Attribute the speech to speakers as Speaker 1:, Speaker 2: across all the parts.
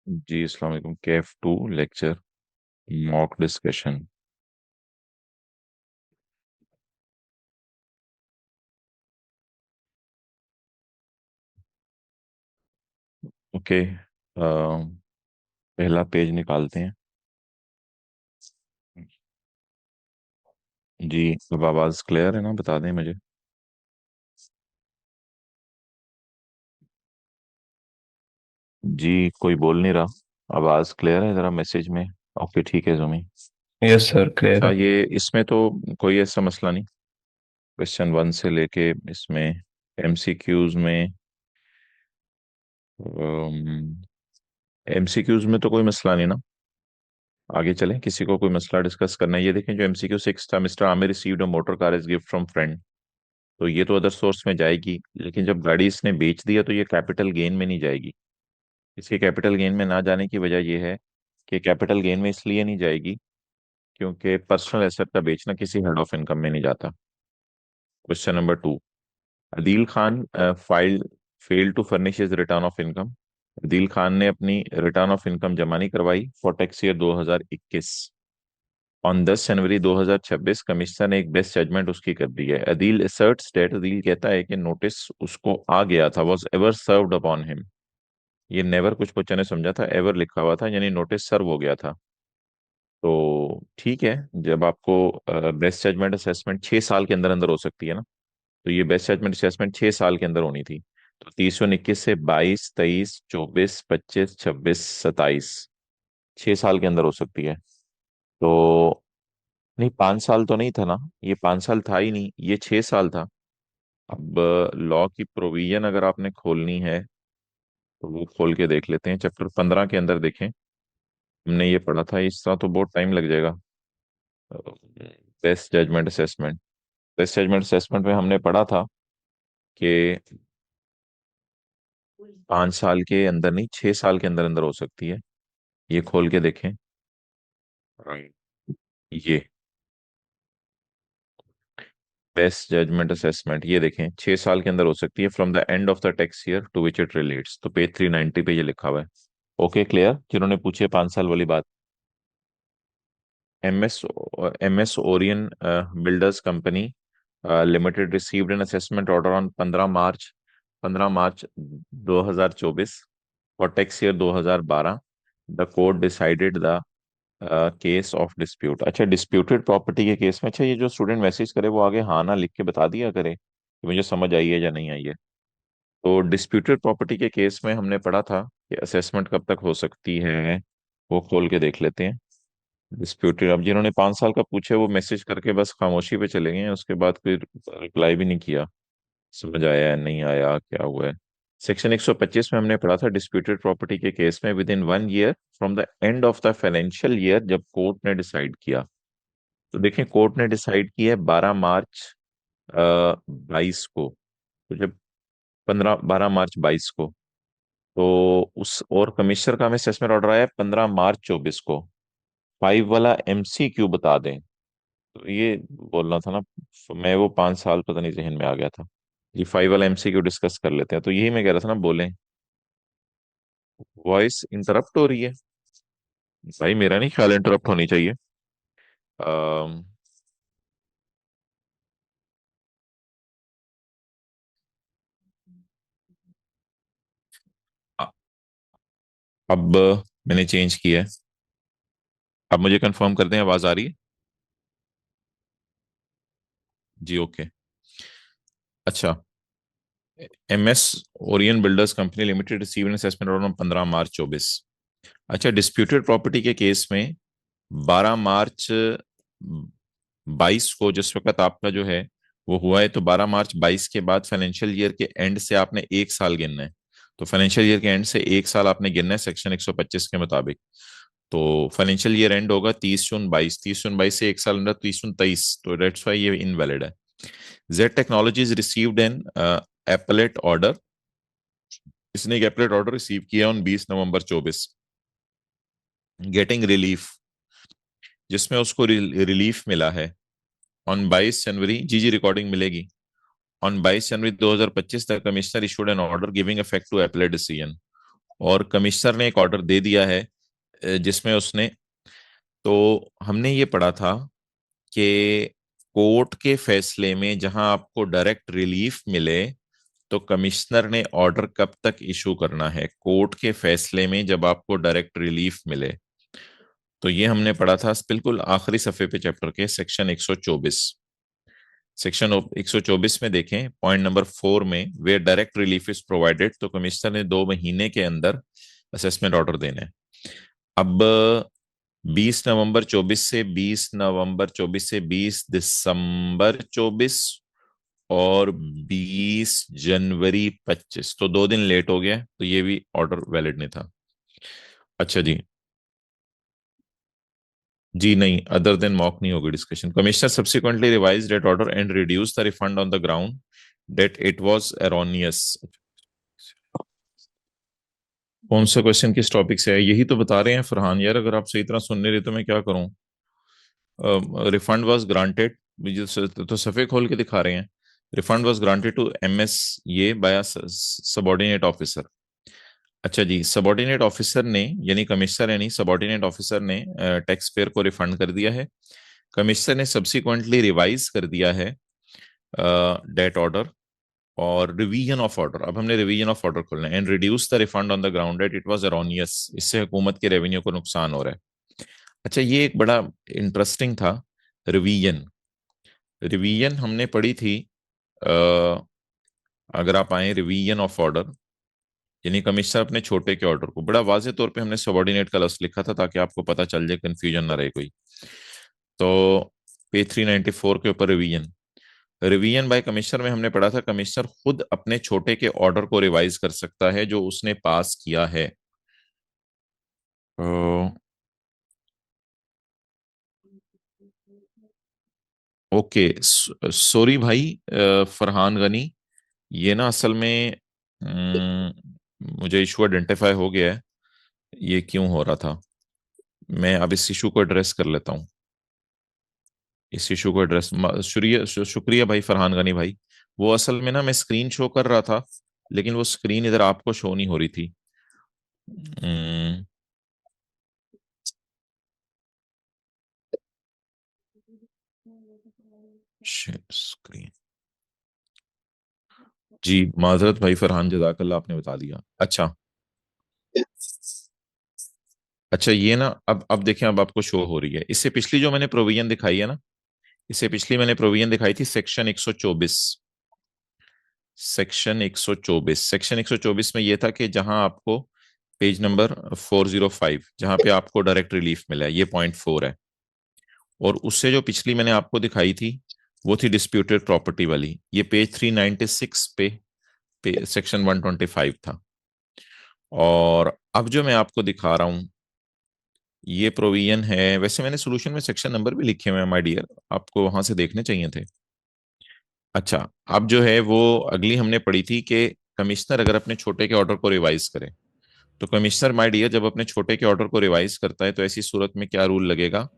Speaker 1: जी अस्सलाम वालेकुम। केफ 2 lecture mock discussion. Okay, पहला पेज निकालते हैं। जी, अब आवाज़ क्लियर है ना? बता दें मुझे। जी, कोई बोल नहीं रहा। आवाज़ क्लियर है ज़रा मैसेज में। ओके ठीक है जुमी।
Speaker 2: यस सर, क्लियर
Speaker 1: अच्छा,
Speaker 2: है।
Speaker 1: ये इसमें तो कोई ऐसा मसला नहीं। क्वेश्चन 1 से लेके इसमें एमसीक्यूज में एमसीक्यूज में तो कोई मसला नहीं ना। आगे चलें, किसी को कोई मसला डिस्कस करना है? ये देखें, जो एमसीक्यू 6 था, mister Aamir received a motor car as gift from friend. तो ये तो अदर सोर्स में जाएगी, लेकिन जब गाड़ी इसने बेच दिया तो ये कैपिटल गेन में नहीं जाएगी। इसके कैपिटल गेन में ना जाने की वजह यह है कि कैपिटल गेन में इसलिए नहीं जाएगी क्योंकि पर्सनल एसेट का बेचना किसी हेड ऑफ इनकम में नहीं जाता। Question number 2। Adeel Khan file fail to furnish his return of income. Adeel Khan ने अपनी रिटर्न ऑफ इनकम जमा नहीं करवाई for tax year 2021। On 10 January 2026 commissioner ने एक बेस्ट जजमेंट उसकी कर दी है। अदील असर्ट्स दैट, अदील कहता है कि नोटिस उसको आ गया था, was ever served upon him. ये नेवर कुछ बच्चों ने समझा था, एवर लिखा हुआ था, यानी नोटिस सर्व हो गया था। तो ठीक है, जब आपको बेस्ट जजमेंट असेसमेंट 6 साल के अंदर अंदर हो सकती है ना, तो ये बेस्ट जजमेंट असेसमेंट 6 साल के अंदर होनी थी। तो 30/21 से 22, 23, 24, 25, 26, 27, 6 साल के अंदर हो सकती है। तो नहीं, 5 साल तो नहीं था ना, ये 5 साल था ही नहीं, ये 6 साल था। अब लॉ की प्रोविजन अगर आपने खोलनी है तो वो खोल के देख लेते हैं। चैप्टर 15 के अंदर देखें, हमने ये पढ़ा था। इस तरह तो बहुत टाइम लग जाएगा। Best judgment assessment, best judgment assessment में हमने पढ़ा था कि 5 साल के अंदर नहीं, 6 साल के अंदर अंदर हो सकती है। ये खोल के देखें। Right. ये बेस्ट जजमेंट असेसमेंट, ये देखें, 6 साल के अंदर हो सकती है from the end of the tax year to which it relates. तो पेज 390 पे ये लिखा हुआ है। Okay clear? जिन्होंने पूछे 5 साल वाली बात। MS MS Orion builders company limited received an assessment order on 15 March 2024 for tax year 2012। The court decided the case of dispute. अच्छा, डिस्प्यूटेड प्रॉपर्टी के केस में, अच्छा ये जो स्टूडेंट मैसेज करे वो आगे हाँ ना लिख के बता दिया करे कि मुझे समझ आई है या नहीं आई है। तो डिस्प्यूटेड प्रॉपर्टी के केस में हमने पढ़ा था कि असेसमेंट कब तक हो सकती है, वो खोल के देख लेते हैं। डिस्प्यूटेड, अब जिन्होंने 5 साल का पूछे वो मैसेज करके बस खामोशी पे चले गए हैं, उसके बाद कोई रिप्लाई भी नहीं किया। समझ आया है नहीं आया, क्या हुआ है? सेक्शन 125 में हमने पढ़ा था डिस्प्यूटेड प्रॉपर्टी के केस में with in 1 year from the end of the financial year, जब कोर्ट ने डिसाइड किया। तो देखें, कोर्ट ने डिसाइड किया है 12 मार्च 22 को। तो जब 12 मार्च 22 को, तो उस और कमिश्नर का हमें असेसमेंट ऑर्डर आया 15 मार्च 24 को। 5 वाला एमसीक्यू बता दें, तो ये बोलना था ना। मैं वो 5 साल पता नहीं जहन में आ गया था। ये 5 वाला एमसीक्यू डिस्कस कर लेते हैं। तो यही मैं कह रहा था ना, बोलें। वॉइस इंटरप्ट हो रही है? भाई मेरा नहीं ख्याल इंटरप्ट होनी चाहिए। अम, अ- अब मैंने चेंज किया है। अब मुझे कंफर्म कर दें, आवाज आ रही है? जी ओके। अच्छा, MS Orion builders company limited receive an assessment order 15 मार्च 24। अच्छा, डिस्प्यूटेड प्रॉपर्टी के केस में 12 मार्च 22 को, जिस वक्त आपका जो है वो हुआ है, तो 12 मार्च 22 के बाद फाइनेंशियल ईयर के एंड से आपने 1 साल गिनना है। तो फाइनेंशियल ईयर के एंड से 1 साल आपने गिनना है सेक्शन 125 के मुताबिक। तो फाइनेंशियल ईयर एंड होगा 30/जून 22, 30/जून 22 से 1 साल अंदर 30/जून 23, तो डेट्स वाई ये इनवैलिड है। Z technologies received an appellate order. इसने एक एपलेट ऑर्डर रिसीव किया ऑन 20 नवंबर 24, गेटिंग रिलीफ, जिसमें उसको रिलीफ मिला है ऑन 22 जनवरी। जी जी, रिकॉर्डिंग मिलेगी। On 22 January 2025 the commissioner issued an order giving effect to appellate decision. और कमिश्नर ने एक ऑर्डर दे दिया है जिसमें उसने, तो हमने ये पढ़ा था कि कोर्ट के फैसले में जहां आपको डायरेक्ट रिलीफ मिले तो कमिश्नर ने ऑर्डर कब तक इशू करना है, कोर्ट के फैसले में जब आपको डायरेक्ट रिलीफ मिले। तो ये हमने पढ़ा था बिल्कुल आखिरी सफे पे चैप्टर के सेक्शन 124। सेक्शन 124 में देखें पॉइंट नंबर 4 में, where direct relief is provided, तो कमिश्नर ने 2 महीने के अंदर असेसमेंट ऑर्डर देने हैं। अब 20 नवंबर 24 से 20 दिसंबर 24 और 20 जनवरी 25, तो 2 दिन लेट हो गया, तो ये भी ऑर्डर वैलिड नहीं था। अच्छा जी। जी नहीं, अदर देन मॉक नहीं होगी discussion. Commissioner subsequently revise that order and reduce the refund on the ground that it was erroneous. कौन सा क्वेश्चन किस टॉपिक से है, यही तो बता रहे हैं फरहान यार, अगर आप सही तरह सुन नहीं रहे तो मैं क्या करूं। रिफंड वाज ग्रांटेड, मुझे तो सफे खोल के दिखा रहे हैं। Refund was granted to MS ये बाय सबॉर्डिनेट ऑफिसर। अच्छा जी, सबॉर्डिनेट ऑफिसर ने, यानी कमिश्नर है नहीं, सबॉर्डिनेट ऑफिसर ने टैक्स पेयर को रिफंड कर दिया है। कमिश्नर ने सब्सिक्वेंटली रिवाइज कर दिया है डेट ऑर्डर और रिवीजन ऑफ ऑर्डर। अब हमने रिवीजन ऑफ ऑर्डर खोलना है। And reduce the refund on the ground that it was erroneous, इससे हुकूमत के रेवेन्यू को नुकसान हो रहा है। अच्छा, ये एक बड़ा इंटरेस्टिंग था। रिवीजन, रिवीजन हमने पढ़ी थी। अ, अगर आप आए रिवीजन ऑफ ऑर्डर, यानी कमिश्नर अपने छोटे के ऑर्डर को, बड़ा वाजे तौर पे हमने सबॉर्डिनेट का लफ्ज लिखा था ताकि आपको पता चल जाए, कंफ्यूजन ना रहे कोई। तो पेज 394 के ऊपर रिवीजन, रिवीजन बाय कमिश्नर में हमने पढ़ा था कमिश्नर खुद अपने छोटे के ऑर्डर को रिवाइज कर सकता है जो उसने पास किया है। तो ओके, सॉरी भाई फरहान गनी, ये ना असल में मुझे इशू आइडेंटिफाई हो गया है, ये क्यों हो रहा था। मैं अब इस इशू को एड्रेस कर लेता हूँ। इस इशू को एड्रेस, शुक्रिया शुक्रिया भाई फरहान गनी भाई। वो असल में ना मैं स्क्रीन शो कर रहा था, लेकिन वो स्क्रीन इधर आपको शो नहीं हो रही थी। स्क्रीन, जी माजरत भाई फरहान, जजाकल्ला आपने बता दिया। अच्छा, अच्छा ये ना अब देखें, अब आपको शो हो रही है। इससे पिछली जो मैंने प्रोविजन दिखाई है ना, इससे पिछली मैंने प्रोविजन दिखाई थी सेक्शन 124। सेक्शन 124 में ये था कि जहां आपको पेज नंबर 405, जहां पे आपको डायरेक्ट रिलीफ मिला है, ये पॉइंट 4 है। और उससे जो पिछली मैंने आपको दिखाई थी वो थी डिस्प्यूटेड प्रॉपर्टी वाली, ये पेज 396 पे सेक्शन 125 था। और अब जो मैं आपको दिखा रहा हूं, ये प्रोविजन है, वैसे मैंने सोल्यूशन में सेक्शन नंबर भी लिखे हुए हैं माय डियर, आपको वहां से देखने चाहिए थे। अच्छा, अब जो है वो अगली हमने पढ़ी थी कि कमिश्नर अगर अपने छोटे के ऑर्डर को रिवाइज करे, तो कमिश्नर माय डियर जब अपने छोटे के ऑर्डर को रिवाइज करता है तो ऐसी सूरत में क्या रूल लगेगा।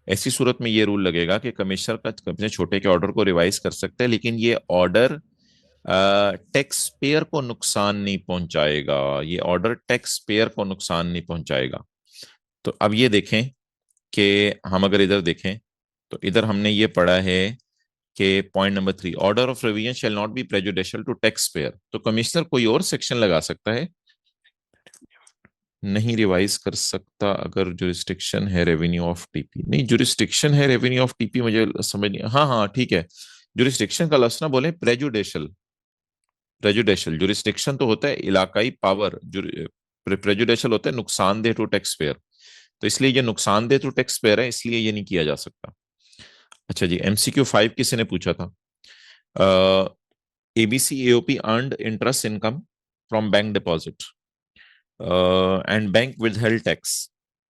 Speaker 1: ऐसी सूरत में ये रूल लगेगा कि कमिश्नर का अपने छोटे के ऑर्डर को रिवाइज कर सकता है, लेकिन ये ऑर्डर टैक्स पेयर को नुकसान नहीं पहुंचाएगा। ये ऑर्डर टैक्स पेयर को नुकसान नहीं पहुंचाएगा। तो अब ये देखें कि हम अगर इधर देखें तो इधर हमने ये पढ़ा है कि point number 3, order of revision shall not be prejudicial to tax payer. तो कमिश्नर कोई और सेक्शन लगा सकता है, नहीं रिवाइज कर सकता अगर जुरिस्डिक्शन है रेवेन्यू ऑफ टीपी। नहीं, जुरिस्डिक्शन है रेवेन्यू ऑफ टीपी, मुझे समझ नहीं, हाँ हाँ ठीक है। जुरिस्डिक्शन का लफ्ज ना बोले, प्रेजुडिशियल। प्रेजुडिशियल जुरिस्डिक्शन तो होता है इलाकाई पावर, प्रेजुडिशियल होता है नुकसानदेह टू टैक्स पेयर। तो इसलिए ये नुकसानदेह टू टैक्स पेयर है, इसलिए ये नहीं किया जा सकता। अच्छा जी, MCQ 5 किसी ने पूछा था। ABC AOP earned interest income from bank deposit and bank withheld tax.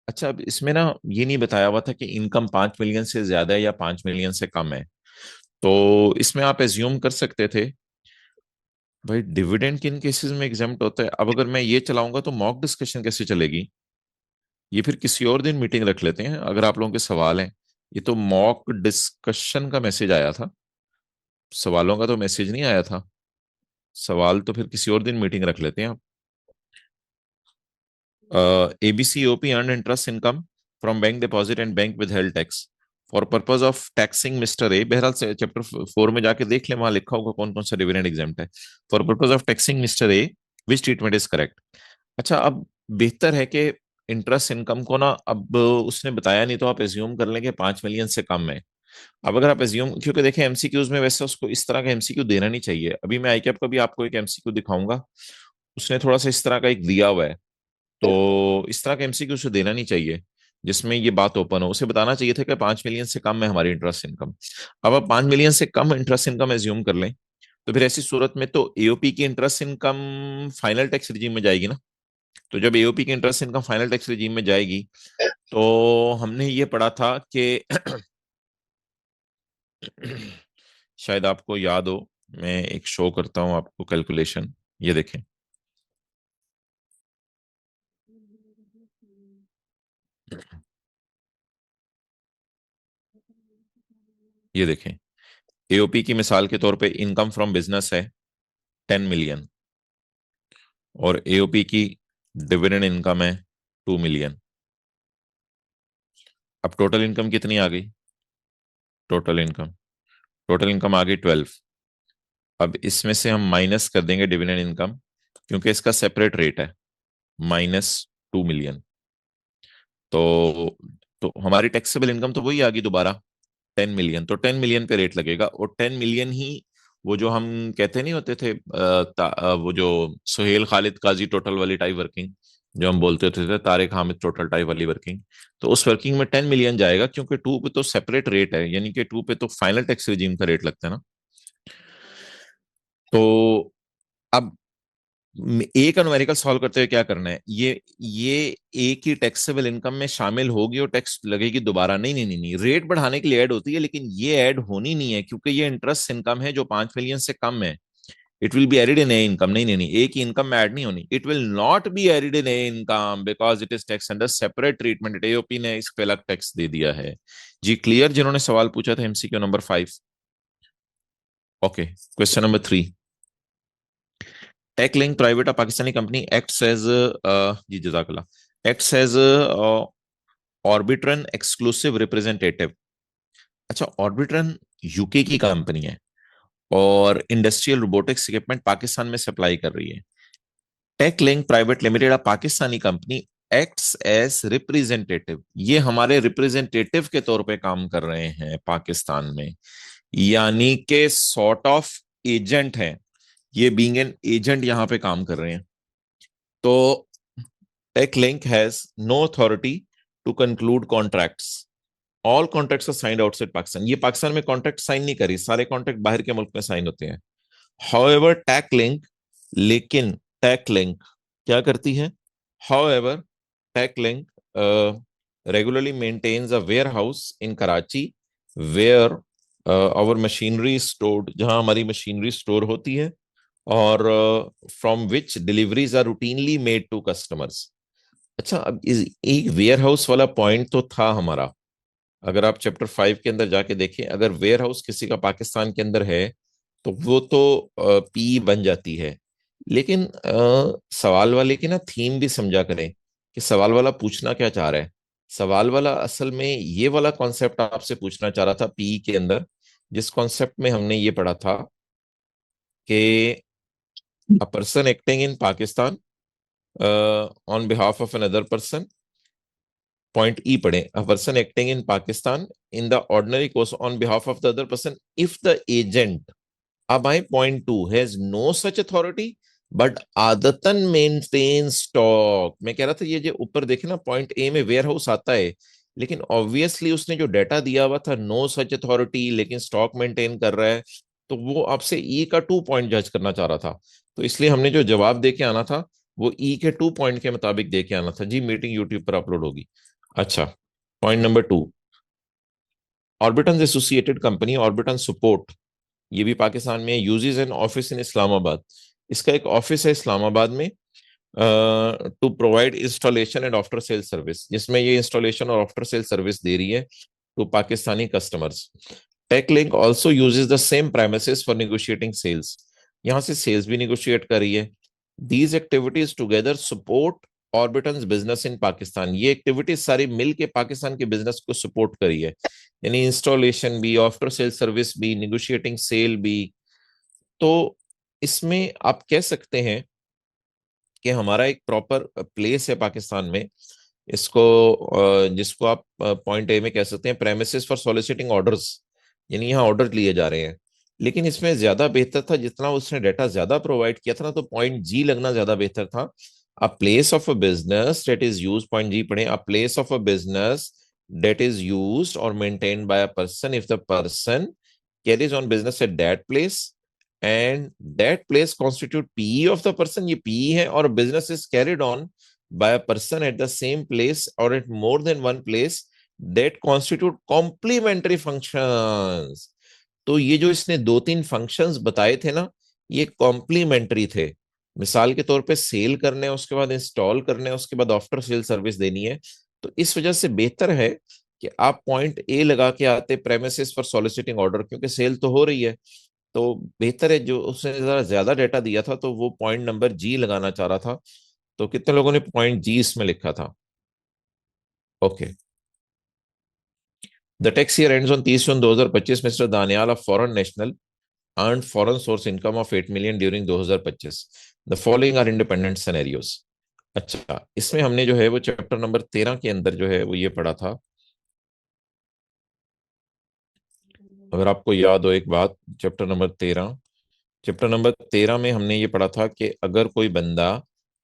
Speaker 1: अच्छा, अब इसमें ना ये नहीं बताया हुआ था कि इनकम 5 मिलियन से ज्यादा है या 5 मिलियन से कम है। तो इसमें आप एज्यूम कर सकते थे भाई डिविडेंड किन केसेस में एग्जाम्प्ट होता है। अब अगर मैं ये चलाऊंगा तो मॉक डिस्कशन कैसे चलेगी। ये फिर किसी और दिन मीटिंग रख लेते हैं अगर आप लोगों के सवाल हैं। ये तो मॉक डिस्कशन का मैसेज आया था, सवालों का तो मैसेज नहीं आया था। सवाल तो फिर किसी और दिन मीटिंग रख लेते हैं आप। ABC OP earned interest income from bank deposit and bank withheld tax for purpose of taxing mister A. बहरहाल से चैप्टर 4 में जाके देख ले, वहां लिखा होगा कौन कौन सा डिविडेंड एग्जाम्प्ट है। For purpose of taxing mister A which treatment is correct. अच्छा, अब बेहतर है कि इंटरेस्ट इनकम को ना, अब उसने बताया नहीं तो आप एज्यूम कर लें कि 5 मिलियन से कम है। अब अगर आप एज्यूम, क्योंकि देखें एमसीक्यूज में वैसे उसको इस तरह का एमसीक्यू देना नहीं चाहिए। अभी मैं आईकैप का भी आपको एक एमसीक्यू दिखाऊंगा, उसने थोड़ा सा इस तरह का एक दिया हुआ है। तो इस तरह का एमसीक्यू उसे देना नहीं चाहिए जिसमें ये बात ओपन हो। उसे बताना चाहिए था कि 5 मिलियन से कम है हमारी इंटरेस्ट इनकम। अब आप 5 मिलियन से कम इंटरेस्ट इनकम एज्यूम कर लें, तो फिर ऐसी सूरत में तो एओपी की interest income final tax regime में जाएगी ना। तो जब एओपी की interest income final tax regime में जाएगी, तो हमने ये पढ़ा था कि शायद आपको याद हो, मैं एक शो करता हूं आपको कैलकुलेशन। ये देखें, ये देखें, एओपी की मिसाल के तौर पे इनकम फ्रॉम बिजनेस है 10 मिलियन, और एओपी की डिविडेंड इनकम है 2 मिलियन। अब टोटल इनकम कितनी आ गई? टोटल इनकम, टोटल इनकम आ गई 12। अब इसमें से हम माइनस कर देंगे डिविडेंड इनकम, क्योंकि इसका सेपरेट रेट है, -2 मिलियन। तो तो हमारी टैक्सेबल इनकम तो वही आ गई दोबारा, 10 मिलियन। तो 10 मिलियन पे रेट लगेगा, और 10 मिलियन ही वो जो हम कहते नहीं होते थे, वो जो सुहेल खालिद काजी टोटल वाली टाइप वर्किंग, जो हम बोलते होते थे तारिक हामिद टोटल टाइप वाली वर्किंग, तो उस वर्किंग में 10 मिलियन जाएगा, क्योंकि टू पे तो सेपरेट रेट है, यानी कि टू पे तो फाइनल टैक्स रिजीम का रेट लगता है ना। तो अब ए का न्यूमेरिकल सॉल्व करते हुए क्या करना है, ये ए की टैक्सेबल इनकम में शामिल होगी और टैक्स लगेगी दोबारा। नहीं नहीं नहीं नहीं, रेट बढ़ाने के लिए ऐड होती है, लेकिन ये ऐड होनी नहीं है, क्योंकि ये इंटरेस्ट इनकम है जो 5 मिलियन से कम है। It will be added in A income. नहीं नहीं नहीं, ए की इनकम में ऐड नहीं होनी। It will not be added in A income because it is tax under separate treatment. AOP ने इस पे अलग टैक्स दे दिया है। जी क्लियर, जिन्होंने सवाल पूछा था MCQ number 5। Okay, question number 3। Tech Link Private, Pakistani company, acts as, जी जजाकल्ला, acts as Orbitron exclusive representative. अच्छा, ऑर्बिट्रन यूके की कंपनी है और इंडस्ट्रियल रोबोटिक्स इक्विपमेंट पाकिस्तान में सप्लाई कर रही है। Tech Link private limited, Pakistani company, acts as representative, ये हमारे रिप्रेजेंटेटिव के तौर पे काम कर रहे हैं पाकिस्तान में, यानी के सॉर्ट ऑफ एजेंट हैं। ये बीइंग एन एजेंट यहाँ पे काम कर रहे हैं। तो Tech Link has no authority to conclude contracts. All contracts are signed outside Pakistan. ये पाकिस्तान में कॉन्ट्रैक्ट साइन नहीं करी, सारे कॉन्ट्रैक्ट बाहर के मुल्क में साइन होते हैं। हाउएवर टेक लिंक, लेकिन टेक लिंक क्या करती है? However Tech Link regularly maintains a warehouse in Karachi where our machinery stored, जहां हमारी मशीनरी स्टोर होती है, और from which deliveries are routinely made to customers. अच्छा, अब एक वेयर हाउस वाला पॉइंट तो था हमारा। अगर आप चैप्टर 5 के अंदर जाके देखें, अगर वेयर हाउस किसी का पाकिस्तान के अंदर है तो वो तो पी बन जाती है। लेकिन सवाल वाले की ना थीम भी समझा करें कि सवाल वाला पूछना क्या चाह रहा है। सवाल वाला असल में ये वाला कॉन्सेप्ट आपसे पूछना चाह रहा था पी के अंदर, जिस कॉन्सेप्ट में हमने ये पढ़ा था कि a person acting in Pakistan on behalf of another person, point E पढ़े, a person acting in Pakistan in the ordinary course on behalf of the other person if the agent, अब I point two, has no such authority but आदतन maintain stock. मैं कह रहा था ये जो ऊपर देखे ना पॉइंट ए में वेयर हाउस आता है, लेकिन ऑब्वियसली उसने जो डाटा दिया हुआ था नो सच अथॉरिटी, लेकिन स्टॉक मेंटेन कर रहा है, तो वो आपसे ई का 2 पॉइंट जज करना चाह रहा था। तो इसलिए हमने जो जवाब दे के आना था वो ई के 2 पॉइंट के मुताबिक दे के आना था। जी मीटिंग यूट्यूब पर अपलोड होगी। अच्छा, point number 2, Orbitron associated company Orbitron support, ये भी पाकिस्तान में, uses an office in Islamabad, इसका एक ऑफिस है इस्लामाबाद में, to provide installation and after sale service, जिसमें ये इंस्टॉलेशन और आफ्टर सेल सर्विस दे रही है to Pakistani customers. Tech Link also uses the same premises for negotiating sales, यहाँ से सेल्स भी निगोशिएट कर रही है। These activities together support Orbitron's business in Pakistan, ये एक्टिविटीज सारी मिल के पाकिस्तान के बिजनेस को सपोर्ट करी है, यानी इंस्टॉलेशन भी, आफ्टर सेल सर्विस भी, निगोशिएटिंग सेल भी। तो इसमें आप कह सकते हैं कि हमारा एक प्रॉपर प्लेस है पाकिस्तान में, इसको जिसको आप पॉइंट ए में कह सकते हैं प्रेमिसेस फॉर सॉलिसिटिंग ऑर्डर्स, यानी यहाँ ऑर्डर लिए जा रहे हैं। लेकिन इसमें ज्यादा बेहतर था, जितना उसने डाटा ज्यादा प्रोवाइड किया था ना, तो पॉइंट जी लगना ज्यादा बेहतर था। A place of a business that is use, point G पढ़े, a place of a business that is use और maintained by a person if the person carries on business at that place and that place constitute PE of the person, ये PE है, और business is carried on by a person at the same place or at more than one place that constitute complementary functions। तो ये जो इसने दो तीन functions बताए थे ना, ये कॉम्प्लीमेंट्री थे। मिसाल के तौर पे सेल करने हैं, उसके बाद इंस्टॉल करने हैं, उसके बाद आफ्टर सेल सर्विस देनी है। तो इस वजह से बेहतर है कि आप पॉइंट ए लगा के आते, प्रेमिसेस फॉर सॉलिसिटिंग ऑर्डर, क्योंकि सेल तो हो रही है। तो बेहतर है, जो उसने जरा ज्यादा डेटा दिया था तो वो पॉइंट नंबर जी लगाना चाह रहा था। तो कितने लोगों ने पॉइंट जी इसमें लिखा था? Okay. The tax year ends on 30 June 2025। Mister Daniyal of foreign national earned foreign source income of 8 million during 2025। The following are independent scenarios। अच्छा, इसमें हमने जो है वो चैप्टर नंबर 13 के अंदर जो है वो ये पढ़ा था। अगर आपको याद हो एक बात, चैप्टर नंबर 13 में हमने ये पढ़ा था कि अगर कोई बंदा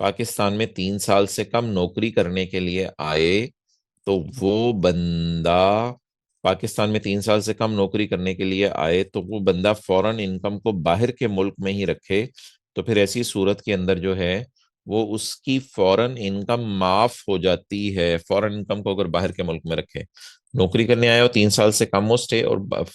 Speaker 1: पाकिस्तान में 3 साल से कम नौकरी करने के लिए आए, तो वो बंदा पाकिस्तान में 3 साल से कम नौकरी करने के लिए आए तो वो बंदा फॉरेन इनकम को बाहर के मुल्क में ही रखे, तो फिर ऐसी सूरत के अंदर जो है वो उसकी फॉरेन इनकम माफ हो जाती है। फॉरेन इनकम को अगर बाहर के मुल्क में रखे, नौकरी करने आए और 3 साल से कम हो स्टे और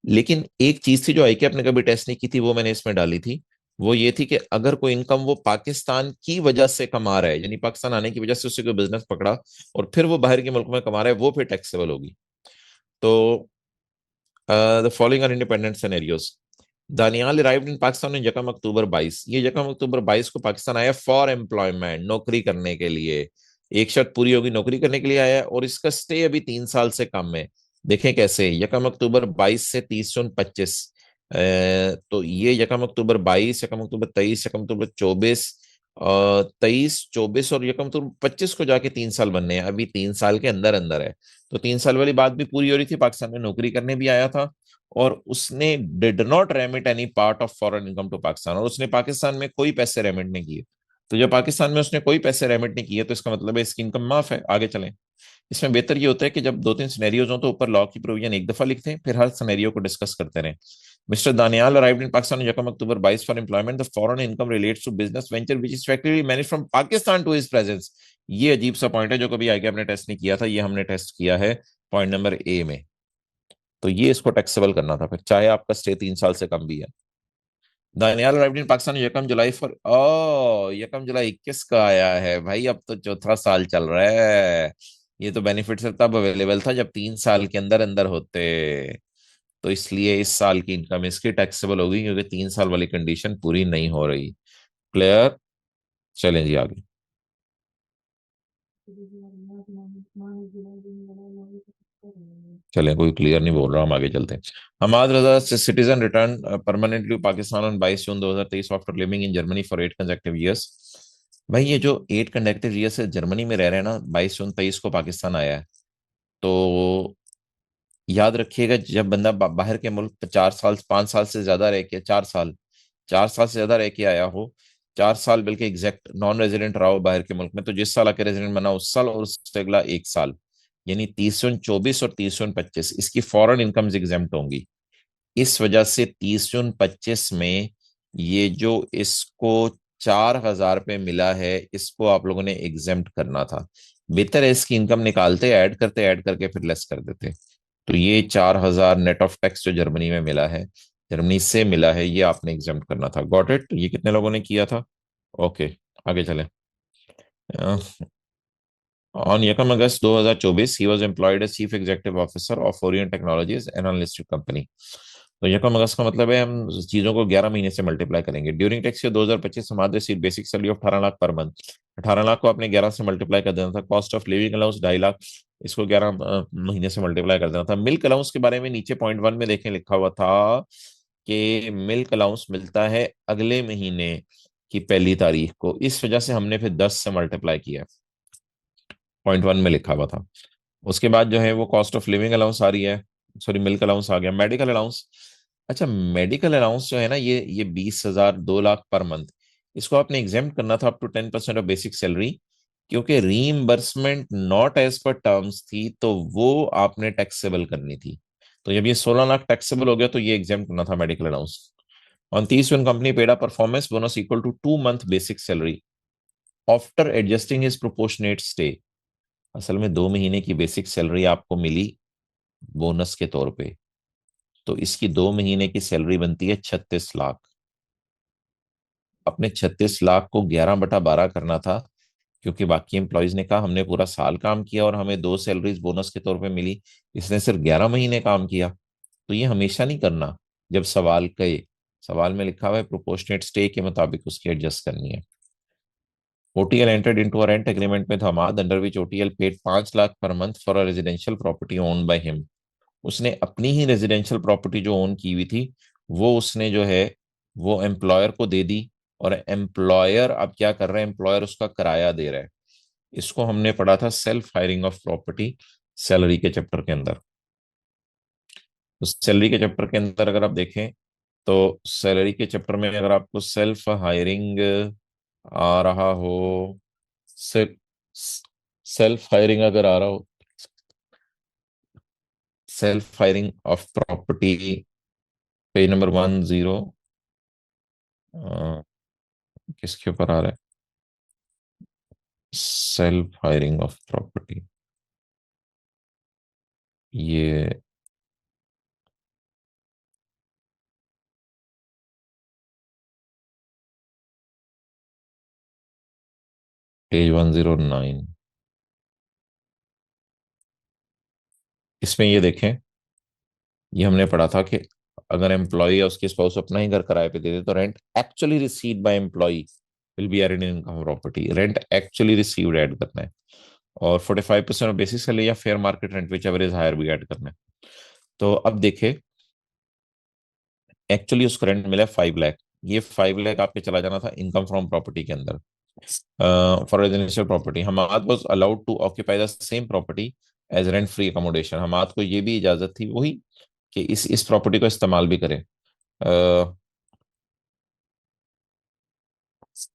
Speaker 1: लेकिन एक चीज थी जो आई आपने कभी टेस्ट नहीं की थी, वो मैंने इसमें डाली थी। वो ये थी कि अगर कोई इनकम वो पाकिस्तान की वजह से कमा रहा है, यानी पाकिस्तान आने की वजह से उससे कोई बिजनेस पकड़ा और फिर वो बाहर के मुल्क में कमा रहा है, वो फिर टैक्सेबल होगी। तो the following are independent scenarios. Daniyal arrived in Pakistan in यकम अक्टूबर 22। ये यकम अक्टूबर 22 को पाकिस्तान आया फॉर एम्प्लॉयमेंट, नौकरी करने के लिए। एक शर्त पूरी होगी, नौकरी करने के लिए आया और इसका स्टे अभी 3 साल से कम है। देखें कैसे, यकम अक्टूबर 22 से 30 जून 25। तो ये यकम अक्टूबर 22, यकम अक्टूबर 23, यकम अक्टूबर 24, 23, 24 और यकम अक्टूबर 25 को जाके 3 साल बनने हैं, अभी 3 साल के अंदर अंदर है। तो 3 साल वाली बात भी पूरी हो रही थी, पाकिस्तान में नौकरी करने भी आया था और उसने did not remit any part of foreign income to Pakistan, और उसने पाकिस्तान में कोई पैसे रेमिट नहीं किए। तो जब पाकिस्तान में उसने कोई पैसे रेमिट नहीं किए तो इसका मतलब है इसकी इनकम माफ है। आगे चलें। इसमें बेहतर ये होता है कि जब दो तीन सिनेरियोज हो तो ऊपर लॉ की प्रोविजन एक दफा लिखते हैं, फिर हर सिनेरियो को डिस्कस करते रहें। Mister Daniyal arrived in Pakistan यकम October 22 for employment. The foreign income relates to business venture which is factory manage from Pakistan to his presence. ये अजीब सा पॉइंट है जो कभी आगे आपने टेस्ट नहीं किया था, ये हमने टेस्ट किया है पॉइंट नंबर ए में। तो ये इसको टैक्सेबल करना था फिर, चाहे आपका स्टे 3 साल से कम भी है। दानियाल अराइव्ड इन पाकिस्तान यकम जुलाई फॉर, ओ यकम जुलाई 21 का आया है भाई, अब तो चौथा साल चल रहा है। ये तो बेनिफिट सिर्फ तब अवेलेबल था जब 3 साल के अंदर अंदर होते। तो इसलिए इस साल की इनकम इसकी टैक्सेबल होगी क्योंकि 3 साल वाली कंडीशन पूरी नहीं हो रही। क्लियर? चलें जी आगे। चलें, कोई क्लियर नहीं बोल रहा, हम आगे चलते हैं। Hamad Raza citizen return permanently Pakistan on 22 June 2023 after living in Germany for 8 consecutive years. भाई ये जो 8 कंसेक्टिव ईयर से जर्मनी में रह रहे हैं ना, 22 जून 23 को पाकिस्तान आया है। तो याद रखिएगा, जब बंदा बाहर के मुल्क 4 साल 5 साल से ज्यादा रह के 4 साल, 4 साल से ज्यादा रह के आया हो, 4 साल बल्कि एग्जैक्ट नॉन रेजिडेंट रहा हो बाहर के मुल्क में, तो जिस साल आके रेजिडेंट बना उस साल और उससे अगला 1 साल, यानी 30 जून 24 और 30 जून 25 इसकी फॉरेन इनकम्स एग्जेम्प्ट होंगी। इस वजह से 30 जून 25 में ये जो इसको 4,000 रुपये मिला है, इसको आप लोगों ने एग्जेम्प्ट करना था। बेहतर है इसकी इनकम निकालते, ऐड करते, ऐड करके फिर लेस कर देते। तो ये 4,000 नेट ऑफ टैक्स जो जर्मनी में मिला है, जर्मनी से मिला है, ये आपने एग्जाम करना था। Got it? ये कितने लोगों ने किया था? ओके, आगे चले। ऑन यकम August 2024 he was employed as chief executive officer of Orient technologies an unlisted company. तो यकम अगस्त का मतलब है हम चीजों को 11 महीने से मल्टीप्लाई करेंगे। ड्यूरिंग टैक्स ईयर 2025 हमारे receive basic salary of 18 lakh per month. 18 lakh को आपने 11 से मल्टीप्लाई कर देना था। Cost of living allowance 2.5 lakh, इसको 11 महीने से मल्टीप्लाई कर देना था। मिल्क अलाउंस के बारे में नीचे पॉइंट 1 में देखें लिखा हुआ था कि मिल्क अलाउंस मिलता है अगले महीने की पहली तारीख को, इस वजह से हमने फिर 10 से मल्टीप्लाई किया। पॉइंट 1 में लिखा हुआ था। उसके बाद जो है वो कॉस्ट ऑफ लिविंग अलाउंस आ रही है, सॉरी मिल्क अलाउंस आ गया। मेडिकल अलाउंस, अच्छा मेडिकल अलाउंस जो है ना, ये 20,000, 2 लाख पर मंथ, इसको आपने एग्जेम्प्ट करना था up to 10% of basic salary, क्योंकि reimbursement not as per terms थी, तो वो आपने टैक्सेबल करनी थी। तो जब ये 16 लाख टैक्सेबल हो गया तो ये एग्जेम्प्ट करना था medical allowance. On 30 when company paid a performance bonus equal to 2 month basic salary after adjusting his proportionate stay. असल में 2 महीने की बेसिक सैलरी आपको मिली बोनस के तौर पे, तो इसकी 2 महीने की सैलरी बनती है 36 लाख। अपने 36 लाख को 11/12 करना था, क्योंकि बाकी एम्प्लॉयज ने कहा हमने पूरा साल काम किया और हमें 2 सैलरीज बोनस के तौर पे मिली, इसने सिर्फ 11 महीने काम किया। तो ये हमेशा नहीं करना। जब सवाल कहे, सवाल में लिखा हुआ है प्रोपोर्शनेट स्टे के मुताबिक उसकी एडजस्ट करनी है। OTL entered into a rent agreement में Hamad under which OTL paid 5 lakh per month for a residential property owned by him. उसने अपनी ही रेजिडेंशियल प्रॉपर्टी जो ओन की हुई थी, वो उसने जो है वो एम्प्लॉयर को दे दी। और एम्प्लॉयर अब क्या कर रहा है, एम्प्लॉयर उसका किराया दे रहा है। इसको हमने पढ़ा था self hiring of property, salary के चैप्टर के अंदर। तो सैलरी के चैप्टर के अंदर अगर आप देखें, तो सैलरी के चैप्टर में अगर आपको सेल्फ हायरिंग आ रहा हो, से, सेल्फ हायरिंग अगर आ रहा हो, self hiring of property, page number 10, किसके ऊपर आ रहा है, सेल्फ हायरिंग ऑफ प्रॉपर्टी, ये पेज 109। इसमें ये देखें, ये हमने पढ़ा था कि अगर एम्प्लॉय या उसके स्पाउस अपना ही घर किराए पे दे दे तो rent actually received by employ will be added in income property. Rent actually received add करना है, और 45% ऑफ बेसिस सैलरी या fair market rent whichever is higher भी ऐड करना है। तो अब देखें, एक्चुअली उसको रेंट मिला है 5 लाख। ये 5 लाख आपके चला जाना था इनकम फ्रॉम प्रॉपर्टी के अंदर। For residential property Hammad was allowed to occupy the same property as rent free accommodation. Hammad को ये भी इजाजत थी वही कि इस प्रॉपर्टी को इस्तेमाल भी करें।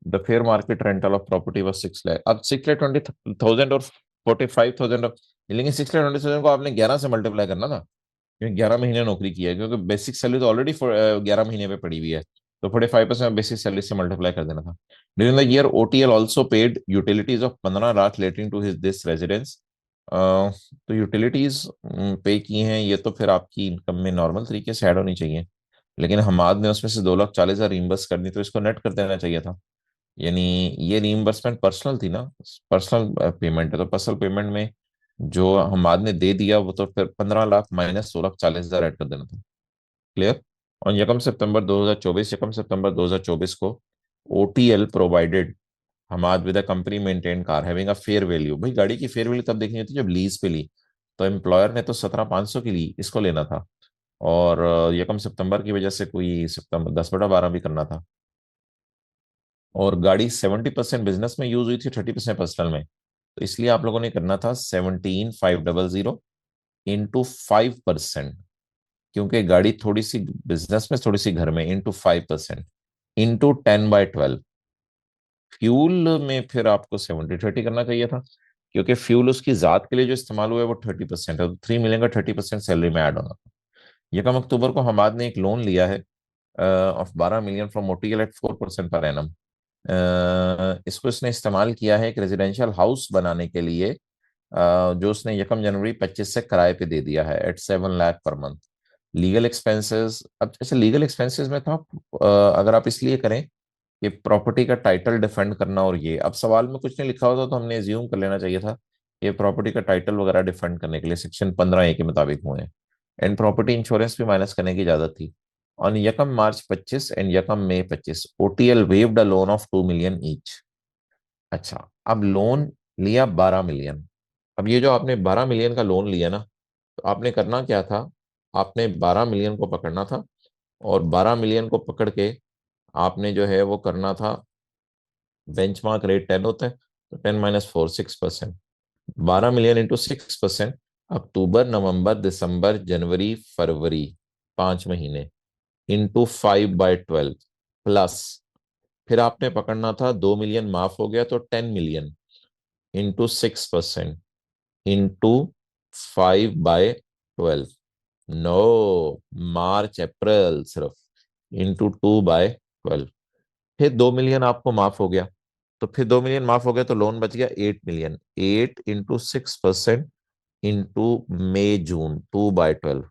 Speaker 1: The fair market rental of property was 6 lakh. अब 6,20,000 और 45,000 ऑफ, लेकिन 6,20,000 को आपने 11 से मल्टीप्लाई करना था, क्योंकि 11 महीने नौकरी की है, क्योंकि बेसिक सैलरी तो ऑलरेडी 11 महीने पे पड़ी हुई है। तो 45% बेसिक सैलरी से मल्टीप्लाई कर देना था। During the year OTL also paid utilities of 15 lakh relating to his this residence. तो यूटिलिटीज पे की हैं, ये तो फिर आपकी इनकम में नॉर्मल तरीके से ऐड होनी चाहिए, लेकिन हमाद ने उसमें से 2,40,000 रिम्बर्स कर दी, तो इसको नेट कर देना चाहिए था। यानी ये रीइंबर्समेंट पर्सनल थी ना, पर्सनल पेमेंट है, तो पर्सनल पेमेंट में जो हमाद ने दे दिया वो तो फिर 15 लाख माइनस 16,40,000 ऐड कर देना था। क्लियर। और यकम सितंबर 2024 को OTL provided Hamad with a company maintain car having a fair value. भाई गाड़ी की फेयर वैल्यू तब देखनी होती है जब लीज पे ली, तो एम्प्लॉयर ने तो 17,500 की ली, इसको लेना था। और यकम सितंबर की वजह से कोई सितंबर 10/12 भी करना था। और गाड़ी 70% बिजनेस में यूज हुई थी, 30% पर्सनल में, तो इसलिए आप लोगों ने करना था 17,500 इंटू 5%, क्योंकि गाड़ी थोड़ी सी बिजनेस में थोड़ी सी घर में, इंटू 5% इंटू 10/12। फ्यूल में फिर आपको 70/30 करना चाहिए था, क्योंकि फ्यूल उसकी जात के लिए जो इस्तेमाल हुआ है वो 30% है, तो 3 मिलियन का 30% सैलरी में ऐड होना था। यकम अक्टूबर को हमाद ने एक लोन लिया है of 12 million from OTL at 4% per annum. इसको इसने इस्तेमाल किया है एक रेजिडेंशियल हाउस बनाने के लिए, जो उसने यकम जनवरी 25 से किराए पे दे दिया है eight 7 lakh per month. Legal expenses, अब जैसे लीगल एक्सपेंसेस में था, अगर आप इसलिए करें कि प्रॉपर्टी का टाइटल डिफेंड करना, और ये अब सवाल में कुछ नहीं लिखा होता तो हमने एज्यूम कर लेना चाहिए था ये प्रॉपर्टी का टाइटल वगैरह डिफेंड करने के लिए सेक्शन 15A के मुताबिक हुए हैं। एंड प्रॉपर्टी इंश्योरेंस भी माइनस करने की इजाजत थी। ऑन यकम मार्च 25 एंड यकम May 25 OTL waived a loan of 2 million each. अच्छा, अब लोन लिया 12 मिलियन। अब ये जो आपने 12 मिलियन का लोन लिया ना, तो आपने करना क्या था, आपने 12 मिलियन को पकड़ना था, और 12 मिलियन को पकड़ के आपने जो है वो करना था, बेंचमार्क रेट 10 होता है, तो 10 - 4 6%। 12 मिलियन इंटू 6%, अक्टूबर नवंबर दिसंबर जनवरी फरवरी, 5 महीने, इंटू 5/12 प्लस, फिर आपने पकड़ना था 2 मिलियन माफ हो गया तो 10 मिलियन इंटू 6% इंटू 5/12। नो, मार्च अप्रैल सिर्फ, इंटू 2/12। फिर 2 मिलियन आपको माफ हो गया, तो फिर 2 मिलियन माफ हो गया तो लोन बच गया 8 मिलियन, 8 इंटू 6% इंटू मई जून 2/12।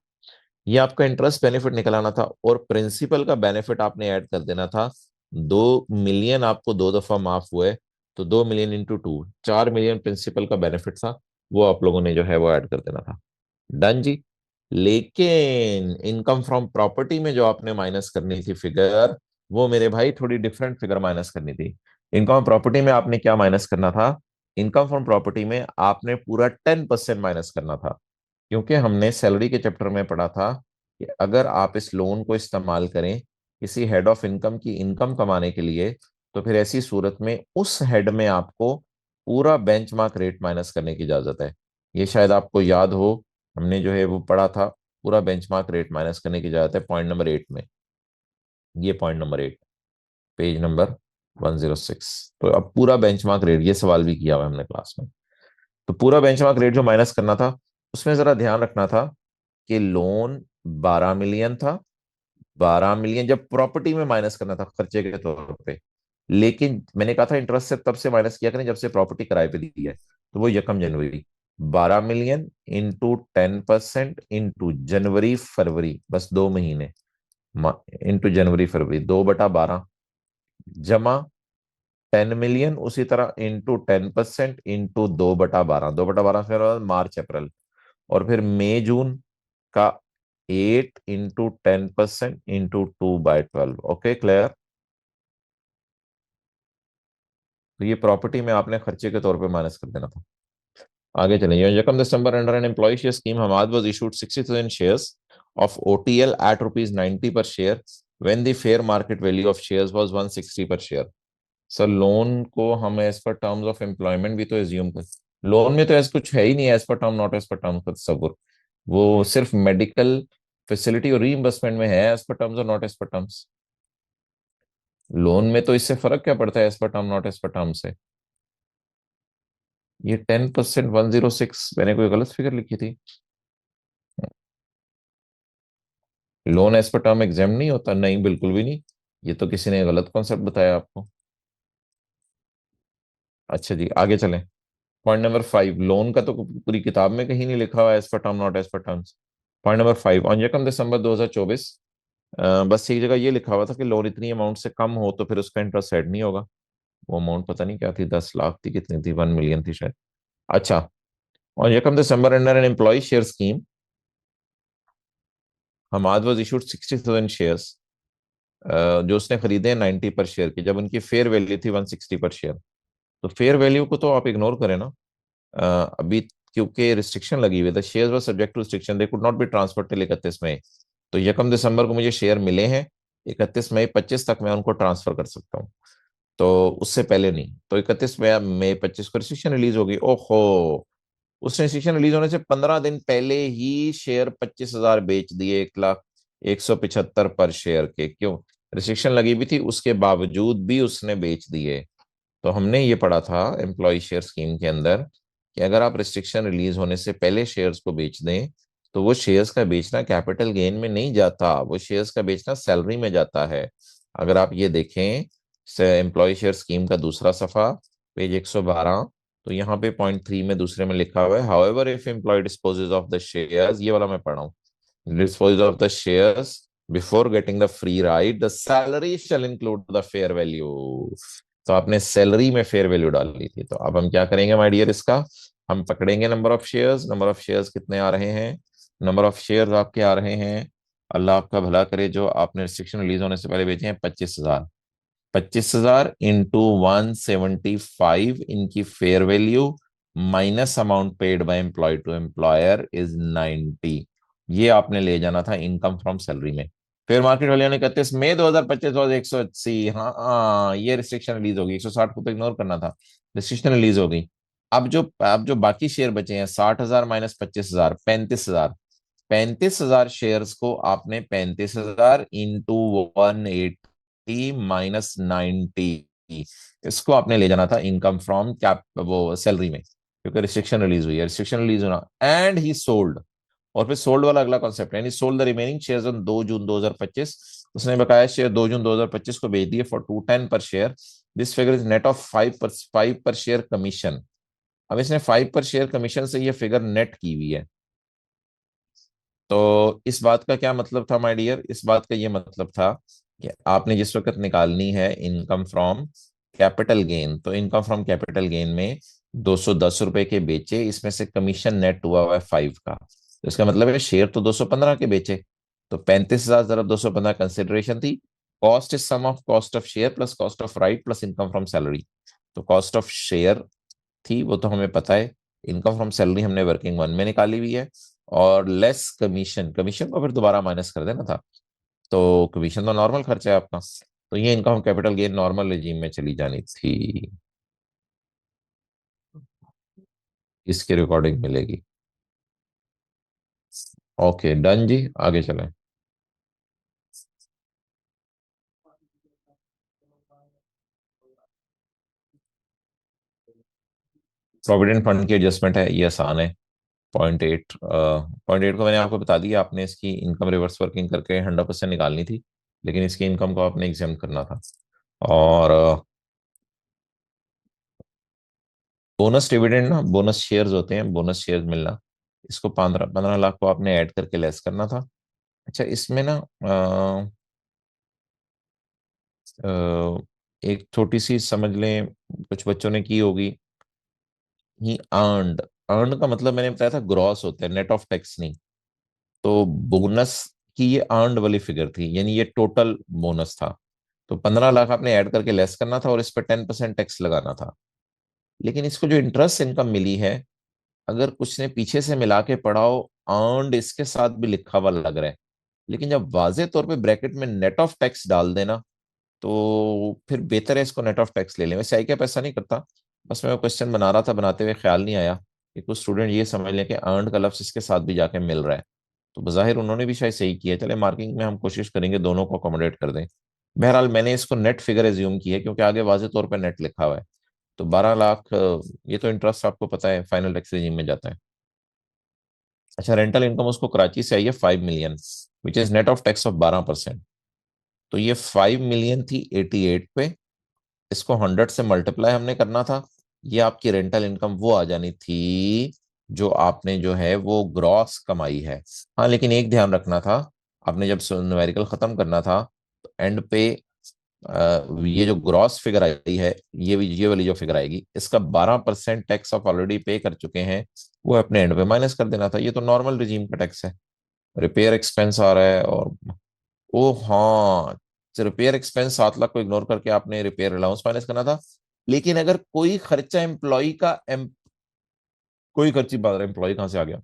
Speaker 1: ये आपका इंटरेस्ट बेनिफिट निकलाना था, और प्रिंसिपल का बेनिफिट आपने ऐड कर देना था। 2 मिलियन आपको दो दफा माफ हुए, तो 2 मिलियन इंटू 2, 4 मिलियन प्रिंसिपल का बेनिफिट था, वो आप लोगों ने जो है वो ऐड कर देना था। डन जी। लेकिन इनकम फ्रॉम प्रॉपर्टी में जो आपने माइनस करनी थी फिगर, वो मेरे भाई थोड़ी डिफरेंट फिगर माइनस करनी थी। इनकम प्रॉपर्टी में आपने क्या माइनस करना था, इनकम फ्रॉम प्रॉपर्टी में आपने पूरा 10% माइनस करना था। क्योंकि हमने सैलरी के चैप्टर में पढ़ा था कि अगर आप इस लोन को इस्तेमाल करें किसी हेड ऑफ इनकम की इनकम कमाने के लिए, तो फिर ऐसी सूरत में उस हेड में आपको पूरा बेंचमार्क रेट माइनस करने की इजाजत है। ये शायद आपको याद हो, हमने जो है वो पढ़ा था, पूरा बेंचमार्क रेट माइनस करने की इजाजत है पॉइंट नंबर 8 में। ये पॉइंट नंबर 8, पेज नंबर 106। तो अब पूरा बेंचमार्क रेट, ये सवाल भी किया हुआ है हमने क्लास में, तो पूरा बेंचमार्क रेट जो माइनस करना था, उसमें जरा ध्यान रखना था कि लोन 12 मिलियन था। 12 मिलियन जब प्रॉपर्टी में माइनस करना था खर्चे के तौर पे, लेकिन मैंने कहा था इंटरेस्ट से तब से माइनस किया करें जब से प्रॉपर्टी किराए पे दी है, तो वो यकम जनवरी। 12 मिलियन इंटू 10% इंटू जनवरी फरवरी, बस 2 महीने, इंटू जनवरी फरवरी, 2/12, जमा 10 मिलियन उसी तरह इंटू 10% इंटू 2/12, 2/12 फिर मार्च अप्रैल, और फिर मई जून का 8 इंटू 10% इंटू 2/12। Okay, clear. तो ये प्रॉपर्टी में आपने खर्चे के तौर पे माइनस कर देना था। आगे चलेंगे। यकम December under an employ share scheme Hamad was issued 60,000 shares of OTL at rupees 90 per share when the fair market value of shares was 160 per share. Sir, loan को हम as per terms of employment भी तो assume कर, loan में तो ऐसा कुछ है ही नहीं as per term not as per term का तस्वुर। वो सिर्फ मेडिकल फैसिलिटी और रीइंबर्समेंट में है एज पर टर्म्स और not as per terms. Loan में तो इससे फर्क क्या पड़ता है as per term not as per term से। ये 10% 106, मैंने कोई गलत फिगर लिखी थी। Loan as per term exempt नहीं होता, नहीं बिल्कुल भी नहीं। ये तो किसी ने गलत कॉन्सेप्ट बताया आपको। अच्छा जी, आगे चलें। पॉइंट नंबर 5, लोन का तो पूरी किताब में कहीं नहीं लिखा हुआ as per term not as per terms. Point number 5, on यकम दिसंबर 2024, बस एक जगह ये लिखा हुआ था कि लोन इतनी अमाउंट से कम हो तो फिर उसका इंटरेस्ट ऐड नहीं होगा। वो अमाउंट पता नहीं क्या थी, 10 लाख थी, कितनी थी, 1 मिलियन थी शायद। अच्छा, ऑन यकम December under an employ share scheme Hamad was issued 60,000 shares, जो उसने खरीदे हैं 90 पर शेयर की, जब उनकी फेयर वैल्यू थी 160 पर शेयर। तो फेयर वैल्यू को तो आप इग्नोर करें ना, अभी, क्योंकि रिस्ट्रिक्शन लगी हुई है, share were subject to restriction, they could not be transfer till 31 May. तो यकम दिसंबर को मुझे शेयर मिले हैं, 31 मई 25 तक मैं उनको ट्रांसफर कर सकता हूँ, तो उससे पहले नहीं। तो 31 मई 25 को रिस्ट्रिक्शन रिलीज होगी। ओहो, उस रिस्ट्रिक्शन रिलीज होने से 15 दिन पहले ही शेयर 25,000 बेच दिए, 1,01,75 पर शेयर के। क्यों? रिस्ट्रिक्शन लगी भी थी, उसके बावजूद भी उसने बेच दिए। तो हमने ये पढ़ा था एम्प्लॉय शेयर स्कीम के अंदर कि अगर आप रिस्ट्रिक्शन रिलीज होने से पहले शेयर्स को बेच दें, तो वो शेयर्स का बेचना कैपिटल गेन में नहीं जाता, वो शेयर्स का बेचना सैलरी में जाता है। अगर आप ये देखें एम्प्लॉय शेयर स्कीम का दूसरा सफा, पेज 112, तो यहाँ पे पॉइंट 3 में दूसरे में लिखा हुआ है, however if employ disposes of the shares, ये वाला मैं पढ़ा हूँ, dispose of the shares before getting the free ride, the salary shall include the fair value। तो आपने सैलरी में फेयर वैल्यू डाल ली थी, तो अब हम क्या करेंगे माय डियर, इसका हम पकड़ेंगे number of shares. Number of shares कितने आ रहे हैं, नंबर ऑफ शेयर आपके आ रहे हैं, अल्लाह आपका भला करे, जो आपने रिस्ट्रिक्शन रिलीज होने से पहले बेचे हैं, 25,000। 25,000 इंटू 175 इनकी fair value minus amount paid by employ to employer is 90। ये आपने ले जाना था इनकम फ्रॉम सैलरी में। फिर मार्केट वाले ने 31 मई 2025 और 180, हाँ हाँ, ये रिस्ट्रिक्शन रिलीज होगी, 160 को तो इग्नोर करना था, रिस्ट्रिक्शन रिलीज हो गई। अब जो बाकी शेयर बचे हैं, 60,000 माइनस 25,000, 35,000। 35,000 शेयर्स को आपने 35,000 इंटू 180 - 90, इसको आपने ले जाना था इनकम फ्रॉम कैप वो सैलरी में, क्योंकि रिस्ट्रिक्शन रिलीज हुई है, रिस्ट्रिक्शन रिलीज होना एंड ही सोल्ड। और फिर सोल्ड वाला अगला कॉन्सेप्ट है, यानी sold the remaining shares on 2 जून 2025। उसने बकाया शेयर 2 जून 2025 को बेच दिए फॉर 210 पर share. This figure is net of 5 पर शेयर कमीशन। अब इसने 5 पर शेयर कमीशन से ये फिगर नेट की हुई है। तो इस बात का क्या मतलब था माय डियर, इस बात का ये मतलब था कि आपने जिस वक्त निकालनी है इनकम फ्रॉम कैपिटल गेन, तो इनकम फ्रॉम कैपिटल गेन में 210 रुपए के बेचे, इसमें से कमीशन नेट हुआ है 5 का, तो इसका मतलब है शेयर तो 215 के बेचे। तो 35,000 जरा 215 कंसिडरेशन थी। Cost is sum of cost of share plus cost of right plus income from salary. तो कॉस्ट ऑफ शेयर थी, वो तो हमें पता है। इनकम फ्रॉम सैलरी हमने वर्किंग वन में निकाली हुई है। और लेस कमीशन, कमीशन को फिर दोबारा माइनस कर देना था। तो कमीशन तो नॉर्मल खर्चा है आपका, तो ये income capital gain normal regime में चली जानी थी, इसकी रिकॉर्डिंग मिलेगी। ओके डन जी, आगे चलें। प्रोविडेंट फंड की एडजस्टमेंट है, ये आसान है। 0.8, 0.8 को मैंने आपको बता दिया, आपने इसकी इनकम रिवर्स वर्किंग करके 100% निकालनी थी, लेकिन इसकी इनकम को आपने एग्जाम करना था। और बोनस डिविडेंड ना, बोनस शेयर्स होते हैं, बोनस शेयर्स मिलना, इसको 15 15 लाख को आपने ऐड करके लेस करना था। अच्छा इसमें ना एक छोटी सी समझ लें, कुछ बच्चों ने की होगी, ही अर्नड। अर्न का मतलब मैंने बताया था ग्रॉस होता है, नेट ऑफ टैक्स नहीं। तो बोनस की ये अर्नड वाली फिगर थी, यानी ये टोटल बोनस था। तो 15 लाख आपने ऐड करके लेस करना था और इस पर 10% टैक्स लगाना था। लेकिन इसको जो इंटरेस्ट इनकम मिली है, अगर कुछ ने पीछे से मिला के पढ़ा हो, अर्नड इसके साथ भी लिखा हुआ लग रहा है, लेकिन जब वाजे तौर पे ब्रैकेट में नेट ऑफ टैक्स डाल देना, तो फिर बेहतर है इसको नेट ऑफ टैक्स ले लें। वैसे आई क्या पैसा नहीं करता, बस मैं क्वेश्चन बना रहा था, बनाते हुए ख्याल नहीं आया कि कुछ स्टूडेंट ये समझ लें कि अर्नड का लफ्ज इसके साथ भी जाके मिल रहा है। तो बजाहिर उन्होंने भी शायद सही किया, चले मार्किंग में हम कोशिश करेंगे दोनों को अकोमोडेट कर दें। बहरहाल मैंने इसको नेट फिगर एज्यूम की है, क्योंकि आगे वाजे तौर पर नेट लिखा हुआ है। तो 12 लाख, ये तो इंटरेस्ट आपको पता है फाइनल टैक्स रेजिम में जाता है। अच्छा रेंटल इनकम उसको कराची से आई है 5 million, which is net of tax of 12%। तो ये 5 मिलियन थी 88 पे, इसको 100 से मल्टीप्लाई हमने करना था। ये आपकी रेंटल इनकम वो आ जानी थी जो आपने जो है वो ग्रॉस कमाई है। हाँ लेकिन एक ध्यान रखना था, आपने जब न्यूमेरिकल खत्म करना था, तो एंड पे ये जो ग्रॉस फिगर आई है, ये वाली जो फिगर आएगी, इसका 12% टैक्स आप ऑलरेडी पे कर चुके हैं, वो अपने एंड पे माइनस कर देना था। ये तो नॉर्मल रिजीम का टैक्स है। रिपेयर एक्सपेंस आ रहा है, और ओ हाँ, रिपेयर एक्सपेंस 7 लाख को इग्नोर करके आपने रिपेयर अलाउंस माइनस करना था। लेकिन अगर कोई खर्चा एम्प्लॉय का कोई खर्ची बात एम्प्लॉय कहाँ से आ गया,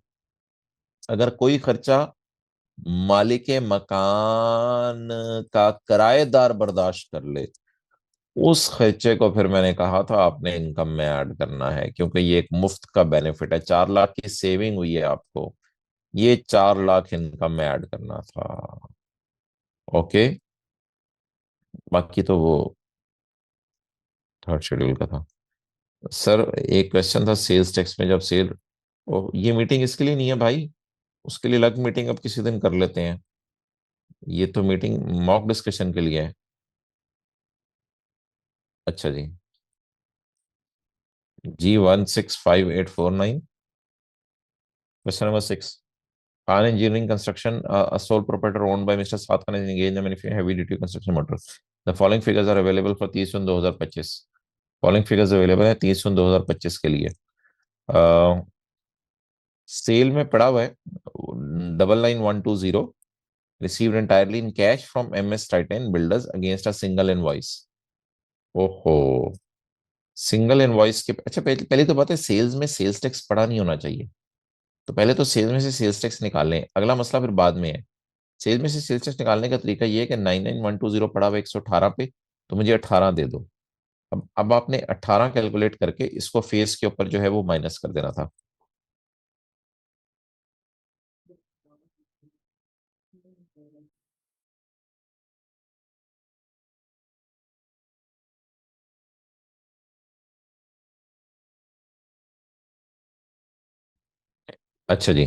Speaker 1: अगर कोई खर्चा मालिक मकान का किराएदार बर्दाश्त कर ले, उस खर्चे को फिर मैंने कहा था आपने इनकम में ऐड करना है, क्योंकि ये एक मुफ्त का बेनिफिट है। 4 लाख की सेविंग हुई है आपको, ये 4 लाख इनकम में ऐड करना था। ओके, बाकी तो वो थर्ड शेड्यूल का था। सर एक क्वेश्चन था, सेल्स टैक्स में जब सेल, ये मीटिंग इसके लिए नहीं है भाई, उसके लिए अलग मीटिंग अब किसी दिन कर लेते हैं। ये तो मीटिंग मॉक डिस्कशन के लिए है। अच्छा जी, G165849, question number 6। Khan Engineering Construction, a sole proprietor owned by Mr. Saad Khan, is engaged in the manufacturing heavy duty construction motor. The following figures are available for 30/6/2025। Following figures available है 30/6/2025 के लिए। Cell में पड़ा हुआ है 99,120 received entirely in cash from MS Titan Builders against a single invoice. ओहो, single invoice के अच्छा, पहले पहले तो बात है सेल्स में सेल्स टैक्स पड़ा नहीं होना चाहिए। तो पहले तो सेल्स में से सेल्स टैक्स निकाल लें, अगला मसला फिर बाद में है। सेल्स में से सेल्स टैक्स निकालने का तरीका ये है कि 99,120 पड़ा हुआ 118 पे, तो मुझे 18 दे दो। अब आपने 18 कैलकुलेट करके इसको फेस के ऊपर जो है वो माइनस कर देना था। अच्छा जी,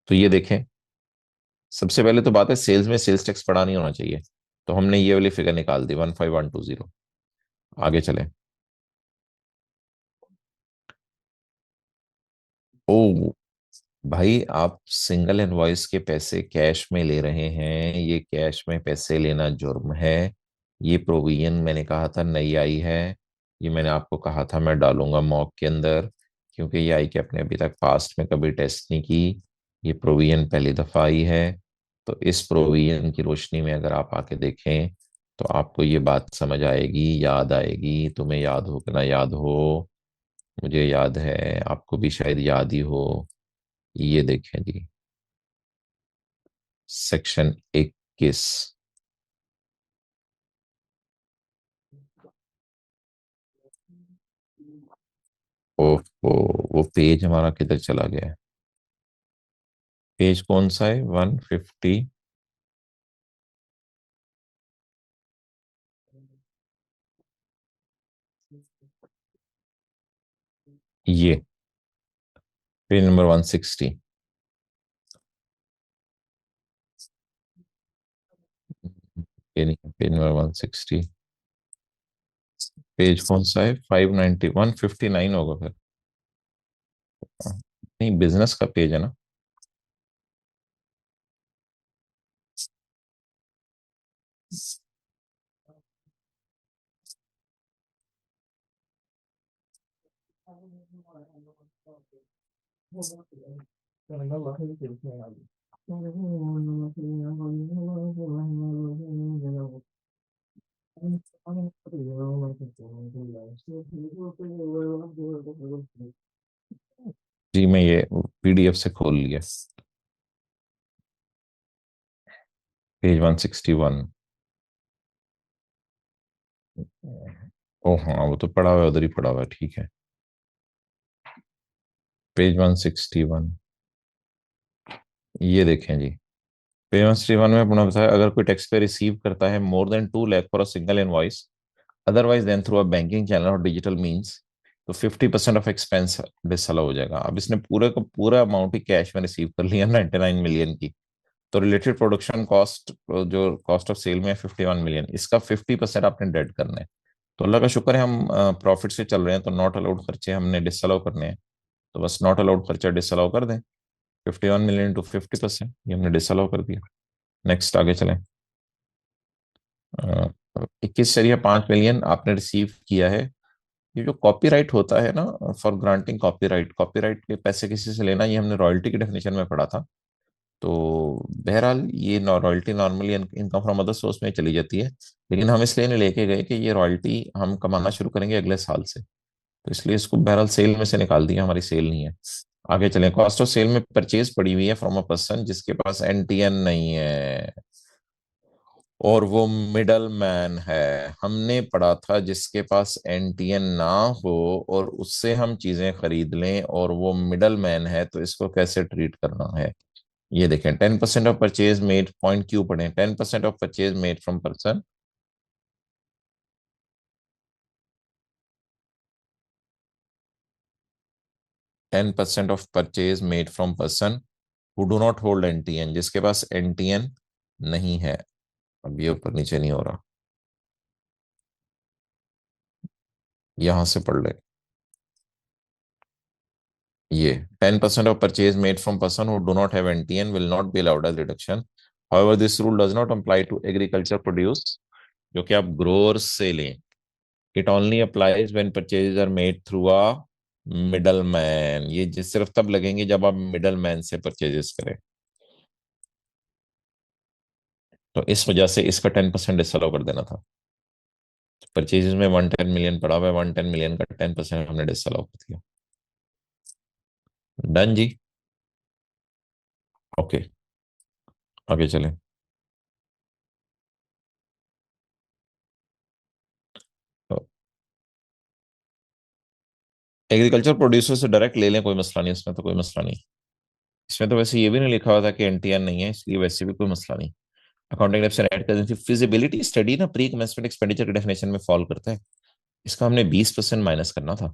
Speaker 1: तो ये देखें, सबसे पहले तो बात है सेल्स में सेल्स टैक्स पड़ा नहीं होना चाहिए। तो हमने ये वाली फिगर निकाल दी 15,120। आगे चले। ओ भाई, आप सिंगल इनवॉइस के पैसे कैश में ले रहे हैं, ये कैश में पैसे लेना जुर्म है। ये प्रोविजन मैंने कहा था नई आई है। ये मैंने आपको कहा था मैं डालूंगा मॉक के अंदर, क्योंकि ये आई कैप ने अभी तक पास्ट में कभी टेस्ट नहीं की। ये प्रोविजन पहली दफा आई है। तो इस प्रोविजन की रोशनी में अगर आप आके देखें तो आपको ये बात समझ आएगी, याद आएगी। तुम्हें याद हो कि ना याद हो, मुझे याद है, आपको भी शायद याद ही हो। ये देखें जी, सेक्शन 21। ओहो, वो पेज हमारा किधर चला गया है? पेज कौन सा है? 150। ये पेज नंबर 160। ये नहीं, पेज नंबर 160। पेज कौन सा है? 590, 159 होगा फिर। नहीं, बिजनेस का पेज है ना। जी, मैं ये पीडीएफ से खोल लिया। पेज 161। ओ हाँ, वो तो पड़ा हुआ है, उधर ही पड़ा हुआ है, ठीक है। पेज 161। ये देखें जी, पेमेंट रिफंड में अपना बताया, अगर कोई टैक्स पे रिसीव करता है more than 2 lakh for a single invoice, otherwise than through a banking channel और डिजिटल मींस, तो 50% ऑफ एक्सपेंस डिसअलाउ हो जाएगा। अब इसने पूरे का पूरा अमाउंट ही कैश में रिसीव कर लिया 99 मिलियन की। तो रिलेटेड प्रोडक्शन कॉस्ट, जो कॉस्ट ऑफ सेल में है 51 मिलियन, इसका 50% आपने डेड करना है। तो अल्लाह का शुक्र है हम प्रॉफिट से चल रहे हैं, तो नॉट अलाउड खर्चे हमने डिसअलाउ करने हैं। तो बस नॉट अलाउड खर्चा डिसअलाउ कर दें। 51 मिलियन टू 50%, ये हमने डिसअलाउ कर दिया। नेक्स्ट, आगे चलें। 21,5 मिलियन आपने रिसीव किया है। ये जो कॉपीराइट होता है ना, फॉर ग्रांटिंग कॉपीराइट, कॉपीराइट के पैसे किसी से लेना, ये हमने रॉयल्टी की डेफिनेशन में पढ़ा था। तो बहरहाल ये royalty normally income from other source में चली जाती है, लेकिन हम इसलिए नहीं लेके गए कि ये रॉयल्टी हम कमाना शुरू करेंगे अगले साल से। तो इसलिए इसको बहरहाल सेल में से निकाल दिया, हमारी सेल नहीं है। आगे चलें। कॉस्ट ऑफ सेल में परचेज पड़ी हुई है फ्रॉम अ पर्सन जिसके पास एनटीएन नहीं है और वो मिडल मैन है। हमने पढ़ा था जिसके पास एनटीएन ना हो और उससे हम चीजें खरीद लें और वो मिडल मैन है, तो इसको कैसे ट्रीट करना है। ये देखें, 10% of purchase made, point Q पढ़ें, 10% of purchase made from person. 10% of purchase made from person who do not hold NTN, जिसके पास एनटीएन नहीं है। अब ये ऊपर नीचे नहीं हो रहा, यहां से पढ़ ले। ये 10% of purchase made from person who do not have NTN will not be allowed as deduction. However, this rule does not apply to agriculture produce, जो कि आप ग्रोअर्स से लें। It only applies when purchases are made through a middle man, ये सिर्फ तब लगेंगे जब आप मिडल मैन से परचेजेस करें। तो इस वजह से इसका 10% डिसअलाउ कर देना था। परचेजेस में 110 मिलियन पड़ा हुआ है, 110 मिलियन का 10% हमने डिसअलाउ कर दिया। डन जी। ओके, आगे चलें। एग्रीकल्चर प्रोड्यूसर से डायरेक्ट ले लें, कोई मसला नहीं, इसमें तो कोई मसला नहीं। इसमें तो वैसे ये भी नहीं लिखा हुआ था कि एनटीआर नहीं है, इसलिए वैसे भी कोई मसला नहीं। अकाउंटिंग डेफिनेशन ऐड कर दी थी। फिजिबिलिटी स्टडी ना प्री कमेंसमेंट एक्सपेंडिचर के डेफिनेशन में फॉल करता है। इसका हमने 20% माइनस करना था।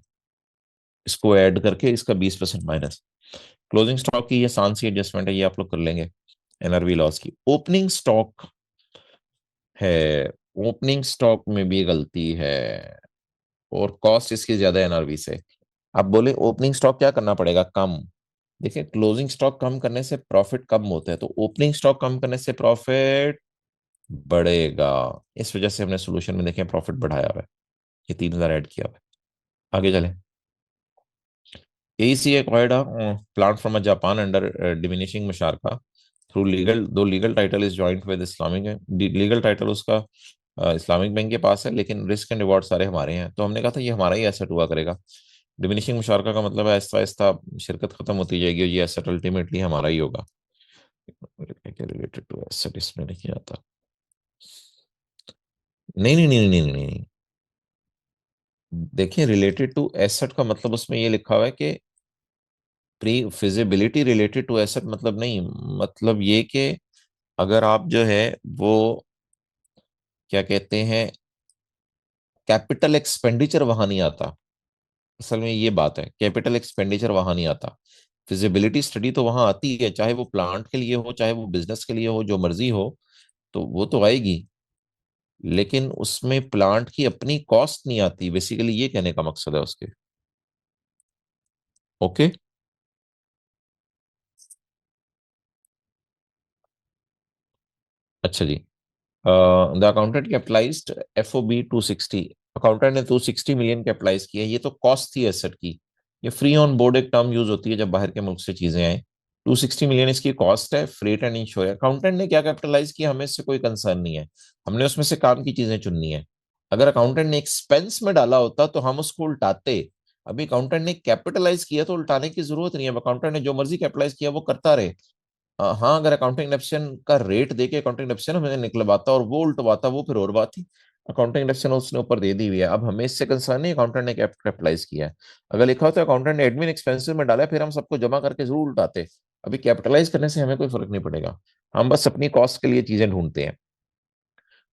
Speaker 1: इसको ऐड करके इसका 20% माइनस। क्लोजिंग स्टॉक की ये आसान सी एडजस्टमेंट है, ये आप लोग कर लेंगे। एनआरवी लॉस की ओपनिंग स्टॉक है, ओपनिंग स्टॉक में भी गलती है, और कॉस्ट इसकी ज्यादा है एनआरवी से। आप बोले ओपनिंग स्टॉक क्या करना पड़ेगा, कम। देखिए, क्लोजिंग स्टॉक कम करने से प्रॉफिट कम होता है, तो ओपनिंग स्टॉक कम करने से प्रॉफिट बढ़ेगा। इस वजह से हमने सोल्यूशन में देखें प्रॉफिट बढ़ाया हुआ है, ये 3,000 ऐड किया हुआ है। आगे चलें। AEC acquired a plant from a Japan under diminishing Musharka through legal, दो legal title is joint with Islamic है। लीगल टाइटल उसका इस्लामिक बैंक के पास है, लेकिन रिस्क एंड रिवॉर्ड सारे हमारे हैं। तो हमने कहा था ये हमारा ही एसेट हुआ करेगा। डिमिनिशिंग मुशारका का मतलब है आहिस्ता आहिस्ता शिरकत खत्म होती जाएगी और ये एसेट अल्टीमेटली हमारा ही होगा। रिलेटेड टू एसेट इसमें नहीं आता। नहीं नहीं नहीं नहीं नहीं नहीं नहीं। देखिए, रिलेटेड टू एसेट का मतलब उसमें ये लिखा हुआ है कि pre feasibility related to asset, मतलब नहीं, मतलब ये कि अगर आप जो है वो क्या कहते हैं, कैपिटल एक्सपेंडिचर वहां नहीं आता। असल में ये बात है, कैपिटल एक्सपेंडिचर वहां नहीं आता। फिजिबिलिटी स्टडी तो वहां आती है, चाहे वो प्लांट के लिए हो, चाहे वो बिजनेस के लिए हो, जो मर्जी हो, तो वो तो आएगी। लेकिन उसमें प्लांट की अपनी कॉस्ट नहीं आती, बेसिकली ये कहने का मकसद है उसके। ओके। अच्छा जी। The accountant capitalised FOB 260। Accountant ने 260 मिलियन कैपिटलाइज किया, ये तो कॉस्ट थी एसेट की। ये फ्री ऑन बोर्ड एक टर्म यूज होती है जब बाहर के मुल्क से चीजें आए। 260 मिलियन इसकी कॉस्ट है, फ्रेट एंड इंश्योर। अकाउंटेंट ने क्या कैपिटलाइज किया, हमें इससे कोई कंसर्न नहीं है। हमने उसमें से काम की चीजें चुननी है। अगर अकाउंटेंट ने एक्सपेंस में डाला होता तो हम उसको उल्टाते। अभी अकाउंटेंट ने कैपिटलाइज किया तो उल्टाने की जरूरत नहीं है। अकाउंटेंट ने जो मर्जी कैपिटलाइज किया वो करता रहे। हाँ, अगर अकाउंटिंग डेप्शन का रेट देके अकाउंटिंग डेप्शन हमें निकलवाता और वो उल्टवाता, वो फिर और बात थी। अकाउंटिंग डेप्शन उसने ऊपर दे दी हुई है, अब हमें इससे कंसर्न नहीं, अकाउंटेंट ने कैपिटलाइज किया है। अगर लिखा होता है अकाउंटेंट ने एडमिन एक्सपेंसिव में डाला है, फिर हम सबको जमा करके जरूर उल्टाते। अभी कैपिटलाइज करने से हमें कोई फर्क नहीं पड़ेगा। हम बस अपनी कॉस्ट के लिए चीजें ढूंढते हैं।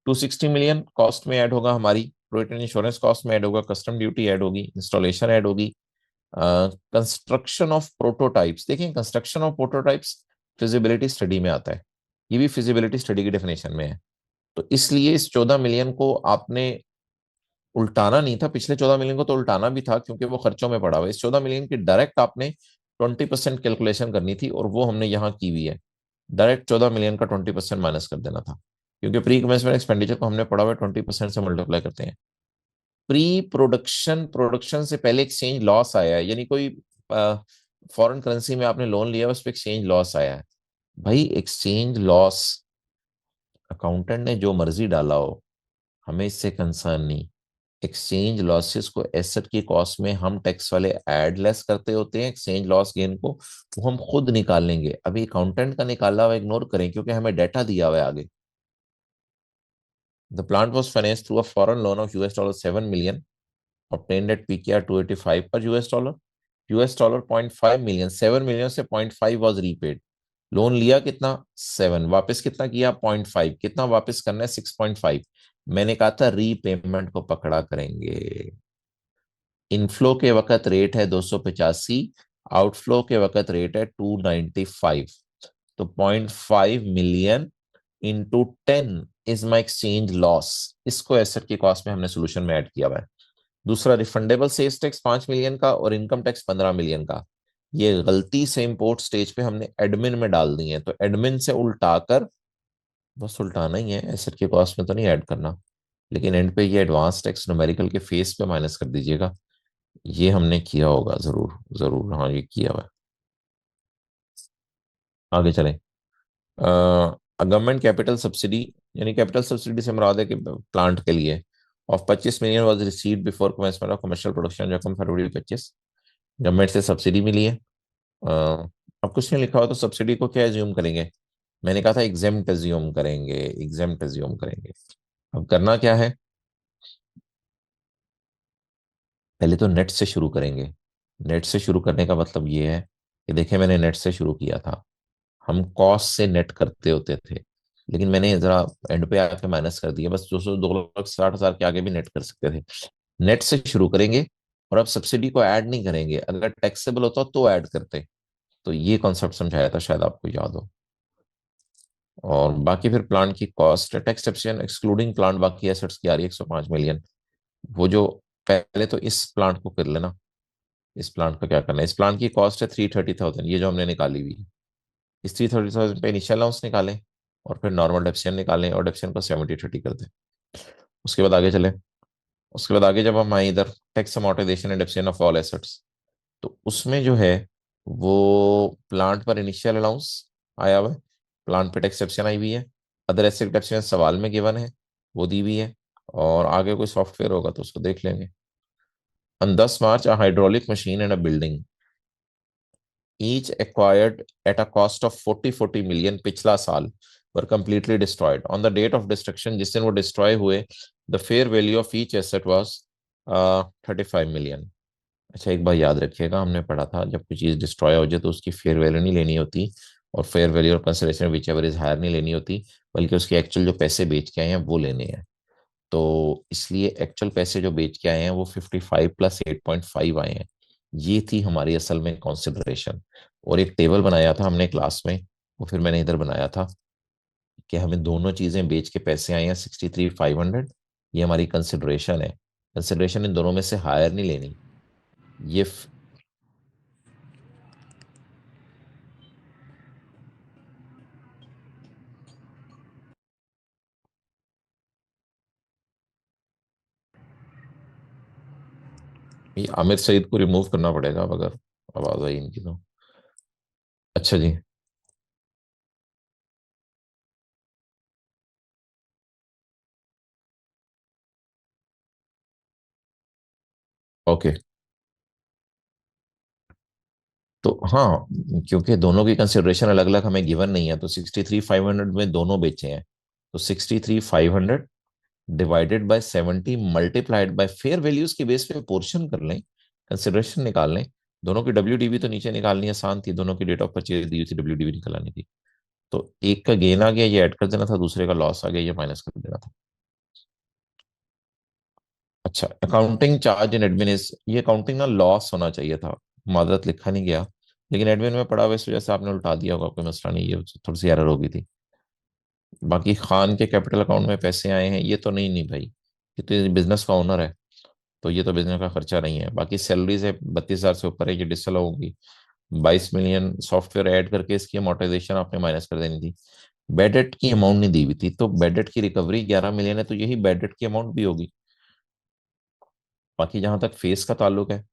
Speaker 1: 260 मिलियन कॉस्ट में ऐड होगा हमारी, प्रोविडेंट इंश्योरेंस कॉस्ट में ऐड होगा, कस्टम ड्यूटी ऐड होगी, इंस्टॉलेशन ऐड होगी, कंस्ट्रक्शन ऑफ प्रोटोटाइप्स। देखिए, construction of prototypes feasibility study में आता है, ये भी फिजिबिलिटी स्टडी की डेफिनेशन में है। तो इसलिए इस 14 मिलियन को आपने उल्टाना नहीं था, पिछले 14 मिलियन को तो उल्टाना भी था क्योंकि वो खर्चों में पड़ा हुआ है। इस 14 मिलियन की डायरेक्ट आपने 20% कैलकुलेशन करनी थी, और वो हमने यहाँ की हुई है। डायरेक्ट 14 मिलियन का 20% माइनस कर देना था, क्योंकि प्री कमेंसमेंट एक्सपेंडिचर को हमने पढ़ा हुआ है 20% से मल्टीप्लाई करते हैं। प्री प्रोडक्शन, प्रोडक्शन से पहले एक्सचेंज लॉस आया है, यानी कोई फॉरेन करेंसी में आपने लोन लिया, उस पर एक्सचेंज लॉस आया है। भाई, एक्सचेंज लॉस अकाउंटेंट ने जो मर्जी डाला हो, हमें इससे कंसर्न नहीं। एक्सचेंज लॉसेस को एसेट की कॉस्ट में हम टैक्स वाले ऐड लेस करते होते हैं, एक्सचेंज लॉस गेन को वो हम खुद निकाल लेंगे। अभी अकाउंटेंट का निकाला हुआ इग्नोर करें, क्योंकि हमें डाटा दिया हुआ है आगे। The plant was finance through a foreign loan of $7 million obtained at PKR 285 per US dollar, US dollar 0.5 million, 7 million से 0.5 वॉज रीपेड। लोन लिया कितना, 7, वापस कितना किया, 0.5, कितना वापस करना है, 6.5। मैंने कहा था रीपेमेंट को पकड़ा करेंगे। इनफ्लो के वक्त रेट है 285, आउटफ्लो के वक्त रेट है 295। तो 0.5 million into 10 is my exchange loss. इसको एसेट की कॉस्ट में हमने सोल्यूशन में ऐड किया हुआ है। दूसरा, रिफंडेबल सेल्स टैक्स 5 मिलियन का और इनकम टैक्स 15 मिलियन का। ये गलती से इंपोर्ट स्टेज पे हमने एडमिन में डाल दी है, तो एडमिन से उल्टाकर, बस उल्टाना ही है, एसेट के कॉस्ट में तो नहीं ऐड करना। लेकिन एंड पे ये एडवांस टैक्स न्यूमेरिकल के फेस पे माइनस कर दीजिएगा। ये हमने किया होगा जरूर। जरूर हाँ, ये किया हुआ है। आगे चलें। गवर्नमेंट कैपिटल सब्सिडी, यानी कैपिटल सब्सिडी से मुराद है कि प्लांट के लिए of 25 million was received before commencement of commercial production, रकम फरवरी 25। गवर्नमेंट से सब्सिडी मिली है। अब कुछ नहीं लिखा हुआ, तो सब्सिडी को क्या एज्यूम करेंगे? मैंने कहा था एग्जेम्प्ट एज्यूम करेंगे, एग्जेम्प्ट एज्यूम करेंगे। अब करना क्या है? पहले तो नेट से शुरू करेंगे। नेट से शुरू करने का मतलब ये है कि देखिए, मैंने नेट से शुरू किया था। हम कॉस्ट से नेट करते होते थे, लेकिन मैंने जरा एंड पे आके माइनस कर दिया। बस 2,60,000 के आगे भी नेट कर सकते थे। नेट से शुरू करेंगे। और अब सब्सिडी को ऐड नहीं करेंगे, अगर टैक्सेबल होता तो ऐड करते। तो ये कॉन्सेप्ट समझाया था, शायद आपको याद हो। और बाकी फिर प्लांट की cost, tax exception excluding plant, बाकी एसेट्स की आ रही है 105 मिलियन। वो जो, पहले तो इस प्लांट को कर लेना। इस प्लांट का क्या करना है? इस प्लांट की कॉस्ट है 330,000, ये जो हमने निकाली हुई है। इस 330,000 पे इनिशियल अलाउंस निकालें, और फिर नॉर्मल डेप्रिसिएशन निकालें, और डेप्रिसिएशन को 70/30 कर दें। उसके बाद आगे चले। उसके बाद आगे जब हम आए इधर, tax amortisation and depreciation of all assets, तो उसमें जो है वो प्लांट पर इनिशियल अलाउंस आया हुआ है, प्लांट पे टैक्स एक्सेप्शन आई हुई है। अदर एसेट एक्सेप्शन सवाल में गिवन है, वो दी हुई है। और आगे कोई सॉफ्टवेयर होगा तो उसको देख लेंगे। On 10 March, a hydraulic machine and a building, each acquired at a cost of 40 million पिछला साल, were completely destroyed. On the date of destruction, जिस दिन वो डिस्ट्रॉय हुए, the fair value of each asset was 35 million। अच्छा, एक बार याद रखिएगा, हमने पढ़ा था जब कोई चीज़ डिस्ट्रॉय हो जाए तो उसकी फेयर वैल्यू नहीं लेनी होती, और फेयर वैल्यू और consideration whichever is higher नहीं लेनी होती, बल्कि उसके एक्चुअल जो पैसे बेच के आए हैं वो लेने हैं। तो इसलिए एक्चुअल पैसे जो बेच के आए हैं वो 55 प्लस 8.5 आए हैं। ये थी हमारी असल में कॉन्सिडरेशन। और एक टेबल बनाया था हमने क्लास में, वो फिर मैंने इधर बनाया था, कि हमें दोनों चीजें बेच के पैसे आए हैं 63,500। ये हमारी कंसिडरेशन है। कंसिडरेशन इन दोनों में से हायर नहीं लेनी। ये ये आमिर सईद को रिमूव करना पड़ेगा अब, अगर आवाज आई इनकी तो। अच्छा जी। ओके। तो हाँ, क्योंकि दोनों की कंसिडरेशन अलग अलग हमें गिवन नहीं है, तो 63,500 में दोनों बेचे हैं। तो 63,500 divided by 70 multiplied by fair values के बेस पे पोर्शन कर लें, कंसिडरेशन निकाल लें। दोनों की डब्ल्यू तो नीचे निकालनी आसान थी, दोनों की डेट ऑफ परचेज दी हुई थी, डब्ल्यू निकालनी थी। तो एक का गेन आ गया, ये ऐड कर देना था, दूसरे का लॉस आ गया, ये माइनस कर देना था। अच्छा, accounting charge in admin is, ये अकाउंटिंग ना लॉस होना चाहिए था, मादरत लिखा नहीं गया। लेकिन एडमिन में पड़ा हुआ, इस वजह से आपने उल्टा दिया होगा, कोई मसला नहीं, ये थोड़ी सी एरर हो गई थी। बाकी खान के कैपिटल अकाउंट में पैसे आए हैं, ये तो नहीं, नहीं भाई, ये तो बिजनेस का ओनर है, तो ये तो बिजनेस का खर्चा नहीं है। बाकी सैलरीज है 32,000 से ऊपर है, ये डिसल होगी। 22 मिलियन सॉफ्टवेयर ऐड करके इसकी अमोर्टाइजेशन आपने माइनस कर देनी थी। बैड डेट की अमाउंट नहीं दी हुई थी, तो बैड डेट की रिकवरी 11 मिलियन है, तो यही बैड डेट की अमाउंट भी होगी। बाकी जहां तक फेस का ताल्लुक है,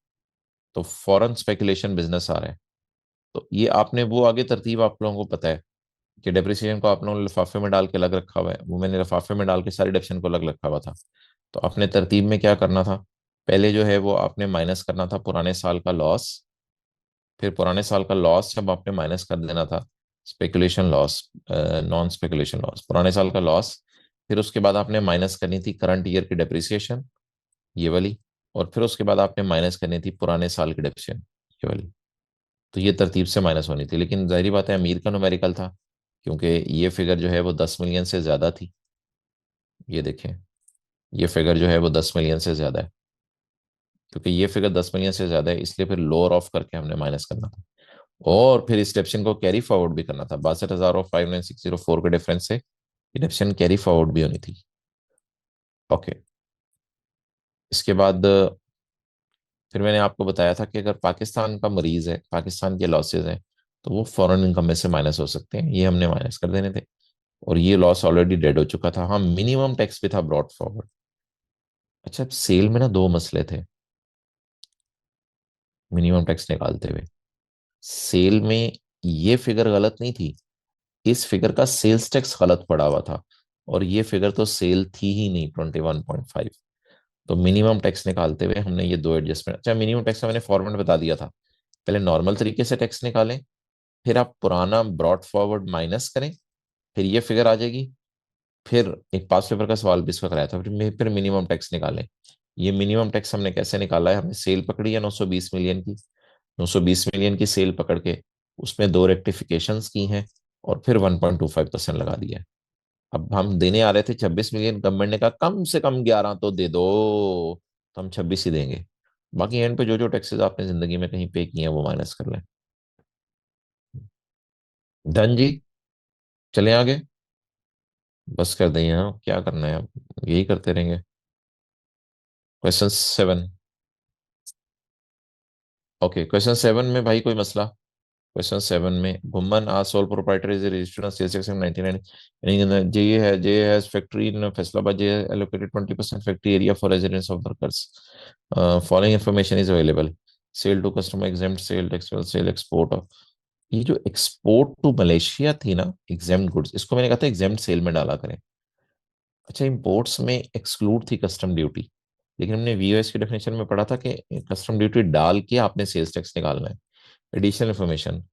Speaker 1: तो फॉरेन स्पेकुलेशन बिजनेस आ रहा है। तो ये आपने वो आगे तरतीब आप लोगों को पता है, कि डेप्रिसिएशन को आप लोगों ने लिफाफे में डाल के अलग रखा हुआ है, वो मैंने लिफाफे में डाल के सारी डेप्शन को अलग रखा हुआ था। तो अपने तरतीब में क्या करना था? पहले जो है वो आपने माइनस करना था पुराने साल का लॉस। फिर पुराने साल का लॉस जब आपने माइनस कर देना था, speculation loss, non speculation loss, पुराने साल का लॉस। फिर उसके बाद आपने माइनस करनी थी करंट ईयर की डेप्रिसिएशन, ये वाली। और फिर उसके बाद आपने माइनस करनी थी पुराने साल की डेप्रिसिएशन, ये वाली। तो ये तरतीब से माइनस होनी थी, लेकिन जाहिर बात है अमीर का न्यूमेरिकल था, क्योंकि ये फिगर जो है वो 10 मिलियन से ज्यादा थी। ये देखें, ये फिगर जो है वो 10 मिलियन से ज्यादा है। क्योंकि ये फिगर 10 मिलियन से ज्यादा है, इसलिए फिर लोअर ऑफ करके हमने माइनस करना था। और फिर इस डेप्शन को कैरी फॉरवर्ड भी करना था, 62,000 और 59,604 के डिफरेंस से ये डेप्शन कैरी फॉरवर्ड भी होनी थी। ओके। इसके बाद फिर मैंने आपको बताया था कि अगर पाकिस्तान का मरीज है, पाकिस्तान के लॉसेज हैं, तो वो फॉरेन इनकम में से माइनस हो सकते हैं, ये हमने माइनस कर देने थे। और ये लॉस ऑलरेडी डेड हो चुका था। हाँ, मिनिमम टैक्स भी था ब्रॉड फॉरवर्ड। अच्छा, सेल में ना दो मसले थे। मिनिमम टैक्स निकालते हुए सेल में ये फिगर गलत नहीं थी, इस फिगर का सेल्स टैक्स गलत पड़ा हुआ था, और ये फिगर तो सेल थी ही नहीं 21.5। तो मिनिमम टैक्स निकालते हुए हमने ये दो एडजस्टमेंट, अच्छा मिनिमम टैक्स का मैंने फॉर्मेट बता दिया था। पहले नॉर्मल तरीके से टैक्स निकालें, फिर आप पुराना ब्रॉड फॉरवर्ड माइनस करें, फिर ये फिगर आ जाएगी। फिर एक पास पेपर का सवाल भी इसका कराया था, फिर मिनिमम टैक्स निकालें। ये मिनिमम टैक्स हमने कैसे निकाला है, हमने सेल पकड़ी है 920 मिलियन की, 920 मिलियन की सेल पकड़ के उसमें दो रेक्टिफिकेशंस की हैं, और फिर 1.25% लगा दिया है। अब हम देने आ रहे थे 26 मिलियन, गवर्नमेंट ने कहा कम से कम 11 तो दे दो, तो हम 26 ही देंगे। बाकी एंड पे जो जो टैक्सेस आपने जिंदगी में कहीं पे किए हैं वो माइनस कर लें। डन जी। चले आगे। बस कर दें, यहाँ क्या करना है, अब यही करते रहेंगे। क्वेश्चन 7। ओके, क्वेश्चन 7 में भाई कोई मसला? क्वेश्चन 7 में घुमन आज sole proprietor is registered on सीएसएक्स section 99। जे है जे has factory in Faisalabad, J allocated 20% factory area for residence of workers. Following information is available. Cell to customer examined, cell textile, cell export of. ये जो export to Malaysia थी ना, examined goods, इसको मैंने कहा था examined cell में डाला करें। अच्छा, इंपोर्ट्स में एक्सक्लूड थी कस्टम ड्यूटी, लेकिन हमने वीओएस की डेफिनेशन में पढ़ा था कि कस्टम ड्यूटी डाल के आपने सेल्स टैक्स निकालना है। Additional information.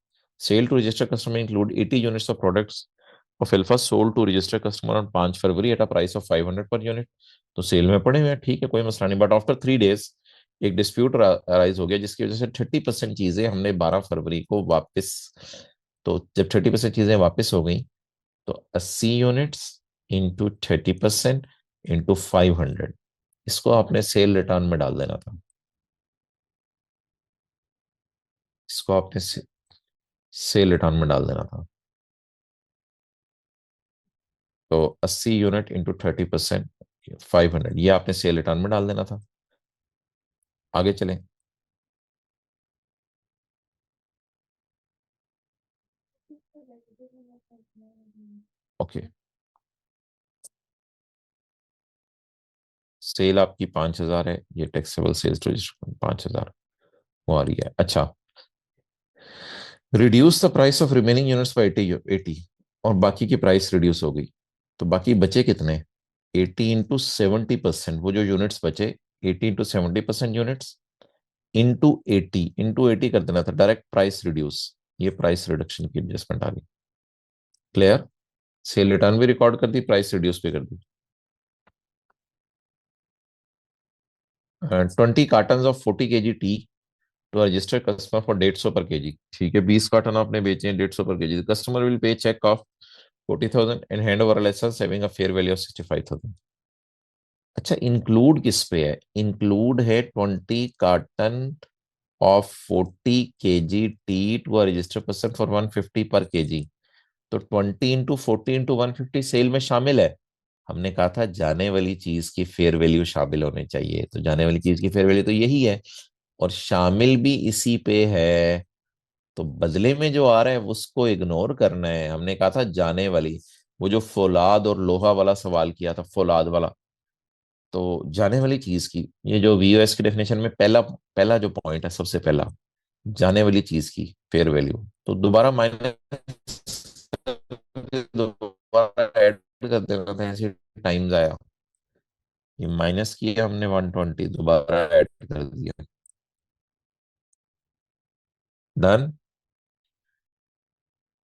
Speaker 1: Sale to register customer include 80 units of products of alpha sold to register customer on 5 February at a price of 500 per unit. तो सेल में पड़े हुए हैं, ठीक है, कोई मसला नहीं, बट आफ्टर 3 डेज एक डिस्प्यूट अराइज हो गया, जिसकी वजह से 30% चीजें हमने 12 फरवरी को वापस। तो जब 30% चीजें वापस हो गई, तो 80 यूनिट्स इंटू 30% इंटू 500, इसको आपने सेल रिटर्न में डाल देना था। इसको आपने सेल रिटर्न में डाल देना था। तो 80 यूनिट इंटू 30% 500, ये आपने सेल रिटर्न में डाल देना था। आगे चलें। ओके, सेल आपकी 5,000 है, ये टैक्सेबल सेल्स रजिस्टर 5,000 वो आ रही है। अच्छा, reduce the price of remaining units by 80, और बाकी की प्राइस रिड्यूस हो गई, तो बाकी बचे कितने? 80 इंटू 70%, वो जो यूनिट्स बचे, 80 इंटू 70% यूनिट्स इंटू 80 कर देना था, डायरेक्ट प्राइस रिड्यूस। ये प्राइस रिडक्शन की एडजस्टमेंट आ गई। क्लियर? सेल रिटर्न भी रिकॉर्ड कर दी, प्राइस रिड्यूस भी कर दी। 20 carton of 40 kg tea to register customer for 150 per KG. ठीक है, 20 कार्टन आपने बेचे हैं 150 per kg, customer will pay cheque of 40,000 and hand over license having a fair value of 65,000। अच्छा, इंक्लूड किस पे है? इंक्लूड है 20 carton of 40 kg tea to register person for 150 per KG. तो 20 इंटू 40 इंटू 150 सेल में शामिल है। हमने कहा था जाने वाली चीज की फेयर वैल्यू शामिल होनी चाहिए, तो जाने वाली चीज की फेयर वैल्यू तो यही है, और शामिल भी इसी पे है। तो बदले में जो आ रहा है उसको इग्नोर करना है। हमने कहा था जाने वाली, वो जो फौलाद और लोहा वाला सवाल किया था, फौलाद वाला, तो जाने वाली चीज की, ये जो वीओएस की डेफिनेशन में पहला पहला जो पॉइंट है, सबसे पहला, जाने वाली चीज की फेयर वैल्यू, तो दोबारा माइनस, दोबारा ऐड कर देना था, ऐसे टाइम्स आया, ये माइनस किया हमने 120, दोबारा ऐड कर दिया। डन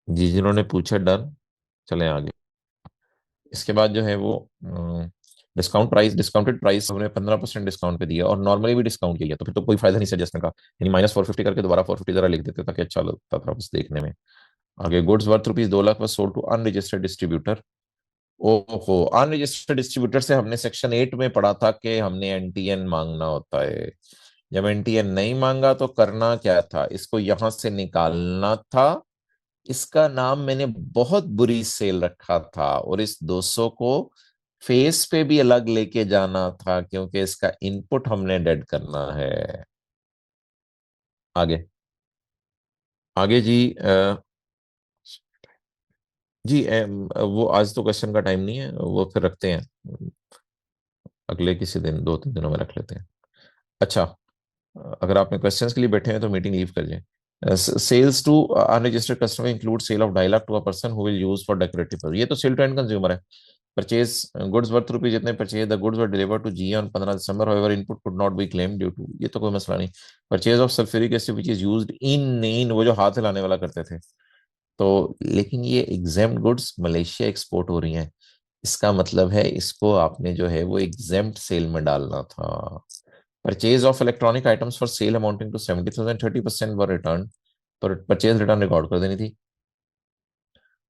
Speaker 1: जी, जिन्होंने पूछा डन। चलें आगे। इसके बाद जो है वो डिस्काउंट प्राइस, डिस्काउंटेड प्राइस हमने 15% डिस्काउंट पे दिया, और नॉर्मली भी डिस्काउंट किया, तो फिर तो कोई फायदा नहीं सजेशन का, यानी -450 करके दोबारा 450 जरा लिख देते ताकि अच्छा लगता था बस देखने में। आगे, goods worth ₹2 lakh was sold to unregistered distributor. ओहो, अनरजिस्टर्ड डिस्ट्रीब्यूटर से हमने सेक्शन 8 में पढ़ा था कि हमने एनटीएन मांगना होता है। जब एनटीएन नहीं मांगा तो करना क्या था, इसको यहां से निकालना था। इसका नाम मैंने बहुत बुरी सेल रखा था, और इस 200 को फेस पे भी अलग लेके जाना था, क्योंकि इसका इनपुट हमने डेड करना है। आगे। आगे जी, जी वो आज तो क्वेश्चन का टाइम नहीं है, वो फिर रखते हैं, अगले किसी दिन, 2-3 दिनों में रख लेते हैं। अच्छा, अगर आप में क्वेश्चंस के लिए बैठे हैं तो मीटिंग लीव कर जाए। Sales to unregistered customer include sale of 2.5 lakh to a person who will use for decorative, ये तो सेल टू एंड कंज्यूमर है। परचेज गुड्स वर्थ रुपीज जितने purchase the goods were deliver to G on 15 December, however input could not be claim due to, ये तो कोई मसला नहीं। Purchase of sulphuric acid which is used in वो जो हाथ हिलाने वाला करते थे, तो लेकिन ये एग्जेम्प्ट गुड्स मलेशिया एक्सपोर्ट हो रही हैं, इसका मतलब है इसको आपने जो है वो एग्जेम्प्ट सेल में डालना था। Purchase of electronic items for sale amounting to 70,000, 30% were return, पर परचेज रिटर्न रिकॉर्ड कर देनी थी।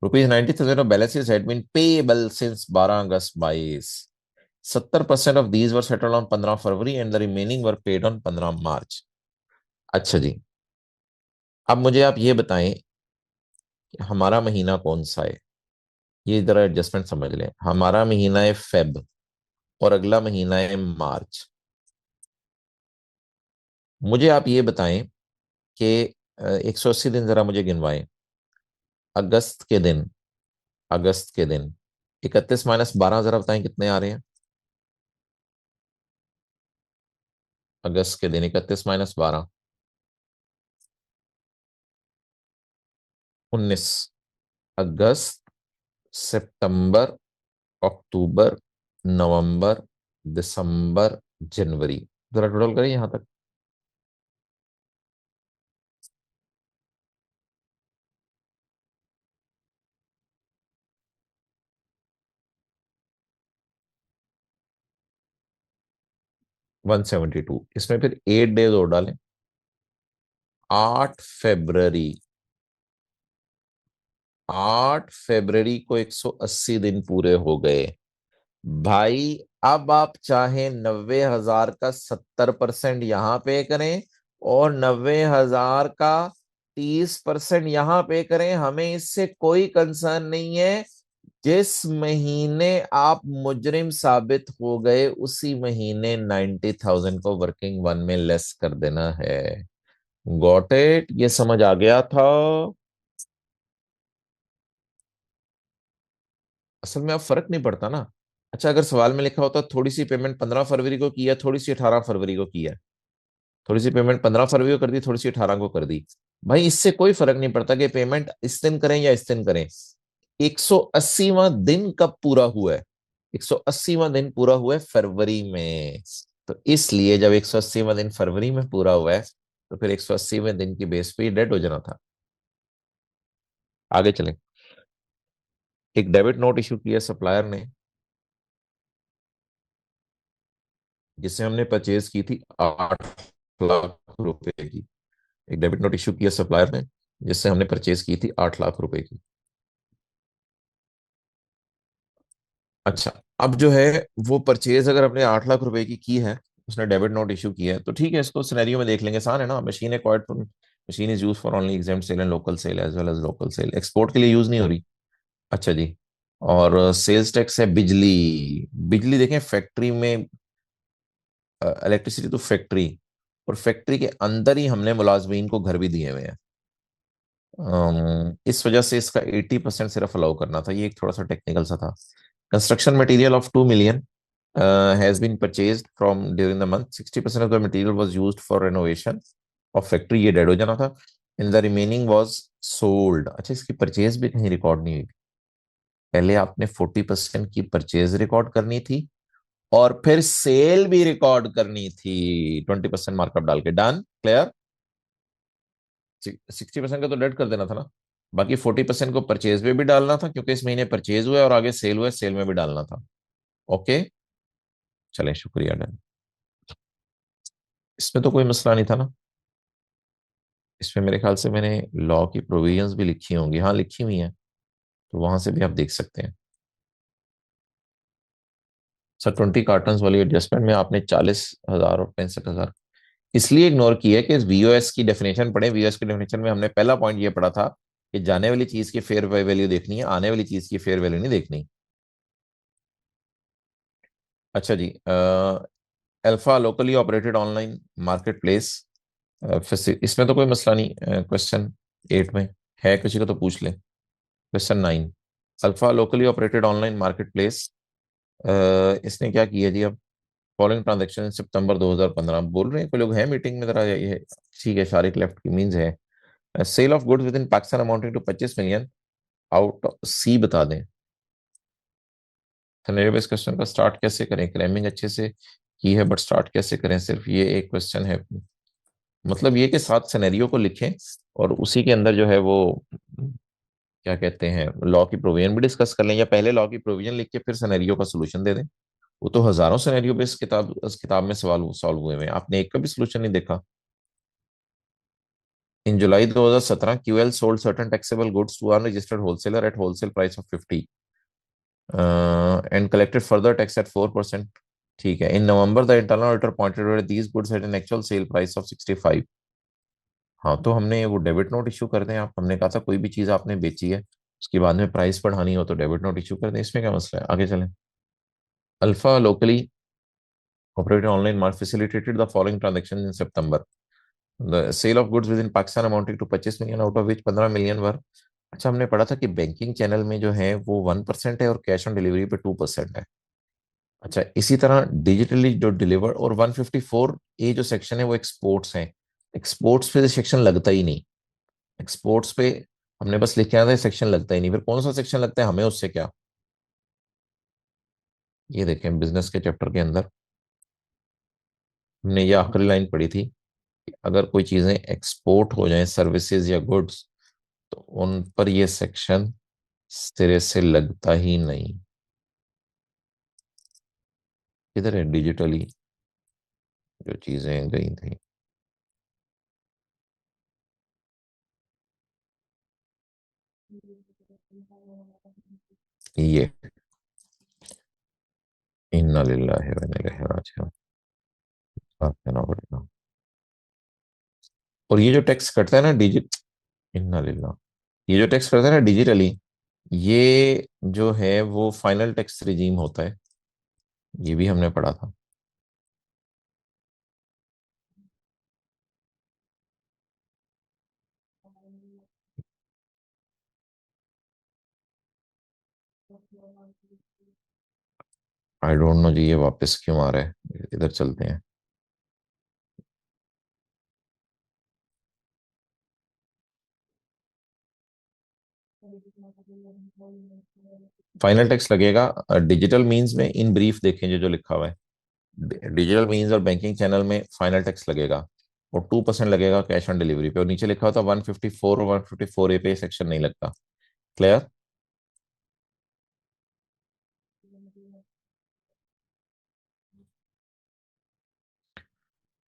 Speaker 1: ₹90,000 of balances had been payable since 12 August 22। 70% of these were settled on 15 February and the remaining were paid on 15 मार्च। अच्छा जी, अब मुझे आप ये बताएं कि हमारा महीना कौन सा है। ये जरा एडजस्टमेंट समझ लें, हमारा महीना है फेब और अगला महीना है मार्च। मुझे आप ये बताएं कि 180 दिन जरा मुझे गिनवाएं। अगस्त के दिन, अगस्त के दिन 31 - 12 जरा बताएं कितने आ रहे हैं। अगस्त के दिन 31 - 12, 19। अगस्त, सितंबर, अक्टूबर, नवंबर, दिसंबर, जनवरी, जरा टोटल करें यहां तक। 172, इसमें फिर 8 डेज और डालें। 8 फरवरी, 8 फरवरी को 180 दिन पूरे हो गए भाई। अब आप चाहे 90,000 का 70% यहां पे करें और 90,000 का 30% यहां पे करें, हमें इससे कोई कंसर्न नहीं है। जिस महीने आप मुजरिम साबित हो गए उसी महीने 90,000 को वर्किंग वन में लेस कर देना है। गॉट इट, ये समझ आ गया था। असल में अब फर्क नहीं पड़ता ना। अच्छा, अगर सवाल में लिखा होता थोड़ी सी पेमेंट 15 फरवरी को की है, थोड़ी सी 18 फरवरी को की है, थोड़ी सी पेमेंट 15 फरवरी को कर दी, थोड़ी सी 18 को कर दी, भाई इससे कोई फर्क नहीं पड़ता कि पेमेंट इस दिन करें या इस दिन करें। 180वां दिन कब पूरा हुआ है? 180वां दिन पूरा हुआ है फरवरी में। तो इसलिए जब 180वां दिन फरवरी में पूरा हुआ है तो फिर 180वें दिन की बेस पे डेड हो जाना था। आगे चलें। एक डेबिट नोट इशू किया सप्लायर ने, जिससे हमने परचेज की थी 8 लाख रुपए की। एक डेबिट नोट इशू किया सप्लायर ने, जिससे हमने परचेज की थी 8 लाख रुपए की। अच्छा, अब जो है वो परचेज अगर अपने 8 लाख रुपए की है, उसने डेबिट नोट इशू किया है, तो ठीक है, इसको सिनेरियो में देख लेंगे, आसान है ना। Machine acquired for, machine is use for only exempt sale and local sale as well as local sale, export के लिए यूज नहीं हो रही। अच्छा जी। और सेल्स टैक्स है बिजली। बिजली देखें, फैक्ट्री में इलेक्ट्रिसिटी तो फैक्ट्री, और फैक्ट्री के अंदर ही हमने मुलाजमीन को घर भी दिए हुए हैं। इस वजह से इसका 80% सिर्फ अलाउ करना था, ये एक थोड़ा सा टेक्निकल सा था। Construction material of 2 million has been purchased from during the month. 60% of the material was used for renovation of factory, ये डेड हो जाना था। In the remaining was sold। अच्छा, इसकी परचेज भी कहीं रिकॉर्ड नहीं हुई। पहले आपने 40% की परचेज रिकॉर्ड करनी थी और फिर सेल भी रिकॉर्ड करनी थी, 20% मार्कअप डाल के। Done, clear. 60% का तो डेड कर देना था ना, बाकी 40% को परचेज में भी डालना था क्योंकि इस महीने परचेज हुआ है और आगे सेल हुआ है, सेल में भी डालना था। ओके, चलें, शुक्रिया, डन। इसमें तो कोई मसला नहीं था ना। इसमें मेरे ख्याल से मैंने लॉ की प्रोविजंस भी लिखी होंगी, हाँ लिखी हुई हैं, तो वहां से भी आप देख सकते हैं। सर 20 कार्टन वाली एडजस्टमेंट में आपने 40,000 और 65,000 इसलिए इग्नोर की है कि वीओएस की डेफिनेशन पढ़े। वीओएस की डेफिनेशन में हमने पहला पॉइंट ये पढ़ा था कि जाने वाली चीज की फेयर वैल्यू देखनी है, आने वाली चीज की फेयर वैल्यू नहीं देखनी। अच्छा जी, alpha locally operated online market place, इसमें तो कोई मसला नहीं। क्वेश्चन 8 में है, किसी को तो पूछ ले। Question 9, alpha locally operated online market place, इसने क्या किया जी अब। फॉलोइंग ट्रांजैक्शन इन सितंबर 2015। बोल रहे हैं कोई लोग हैं मीटिंग में, जरा ये ठीक है, शारिक लेफ्ट की मीन्स है sale of goods within Pakistan amounting to 25 million out of C बता दें। सिनेरियो बेस्ड क्वेश्चन का स्टार्ट कैसे करें, क्लेमिंग अच्छे से की है बट स्टार्ट कैसे करें, सिर्फ ये एक क्वेश्चन है। मतलब ये कि सात सिनेरियो को लिखें और उसी के अंदर जो है वो क्या कहते हैं लॉ की प्रोविजन भी डिस्कस कर लें, या पहले लॉ की प्रोविजन लिख के फिर सिनेरियो का सोल्यूशन दे दें। वो तो हजारों सिनेरियो पे इस किताब में सवाल सॉल्व हुए हैं, आपने एक का भी सोल्यूशन नहीं देखा। In July 2017 QL sold certain taxable goods to unregistered wholesaler at wholesale price of 50 and collected further tax at 4%। ठीक है, in November the internal auditor pointed these goods at an actual sale price of 65। हाँ, तो हमने वो debit note issue कर दें आप, हमने कहा था कोई भी चीज आपने बेची है उसके बाद में प्राइस बढ़ानी हो तो डेबिट नोट इशू कर दें, इसमें क्या मसला है, आगे चलें। Alpha locally operated online market facilitated the following transactions in September. The sale of goods within Pakistan amounting to 25 million, out of which 15 million were। अच्छा, हमने पढ़ा था कि बैंकिंग चैनल में जो है वो 1% है और कैश ऑन डिलीवरी पे 2% है। अच्छा, इसी तरह डिजिटली जो डिलीवर और 154 ए जो सेक्शन है वो एक्सपोर्ट्स है। एक्सपोर्ट्स पे सेक्शन लगता ही नहीं, एक्सपोर्ट्स पे हमने बस लिख के आया था सेक्शन लगता ही नहीं, फिर कौन सा सेक्शन लगता है हमें उससे क्या। ये देखें बिजनेस के चैप्टर के अंदर हमने ये आखिरी लाइन पढ़ी थी कि अगर कोई चीजें एक्सपोर्ट हो जाएं सर्विसेज या गुड्स तो उन पर ये सेक्शन सिरे से लगता ही नहीं। किधर है डिजिटली जो चीजें गई थी, ये इन्ना लिल्लाहि व इन्ना इलैहि राजिऊन, आप कहना पड़ेगा। और ये जो टैक्स कटता है ना डिजिट, इन्ना लिल्लाह, ये जो टैक्स करता है ना डिजिटली, ये जो है वो फाइनल टैक्स रिजीम होता है, ये भी हमने पढ़ा था। आई डोंट नो जी, ये वापस क्यों आ रहा है, इधर चलते हैं। फाइनल टैक्स लगेगा डिजिटल मींस में, इन ब्रीफ देखें जो जो लिखा हुआ है, डिजिटल मींस और बैंकिंग चैनल में फाइनल टैक्स लगेगा और 2% लगेगा कैश ऑन डिलीवरी पे, और नीचे लिखा होता 154 और 154 ए पे सेक्शन नहीं लगता। क्लियर।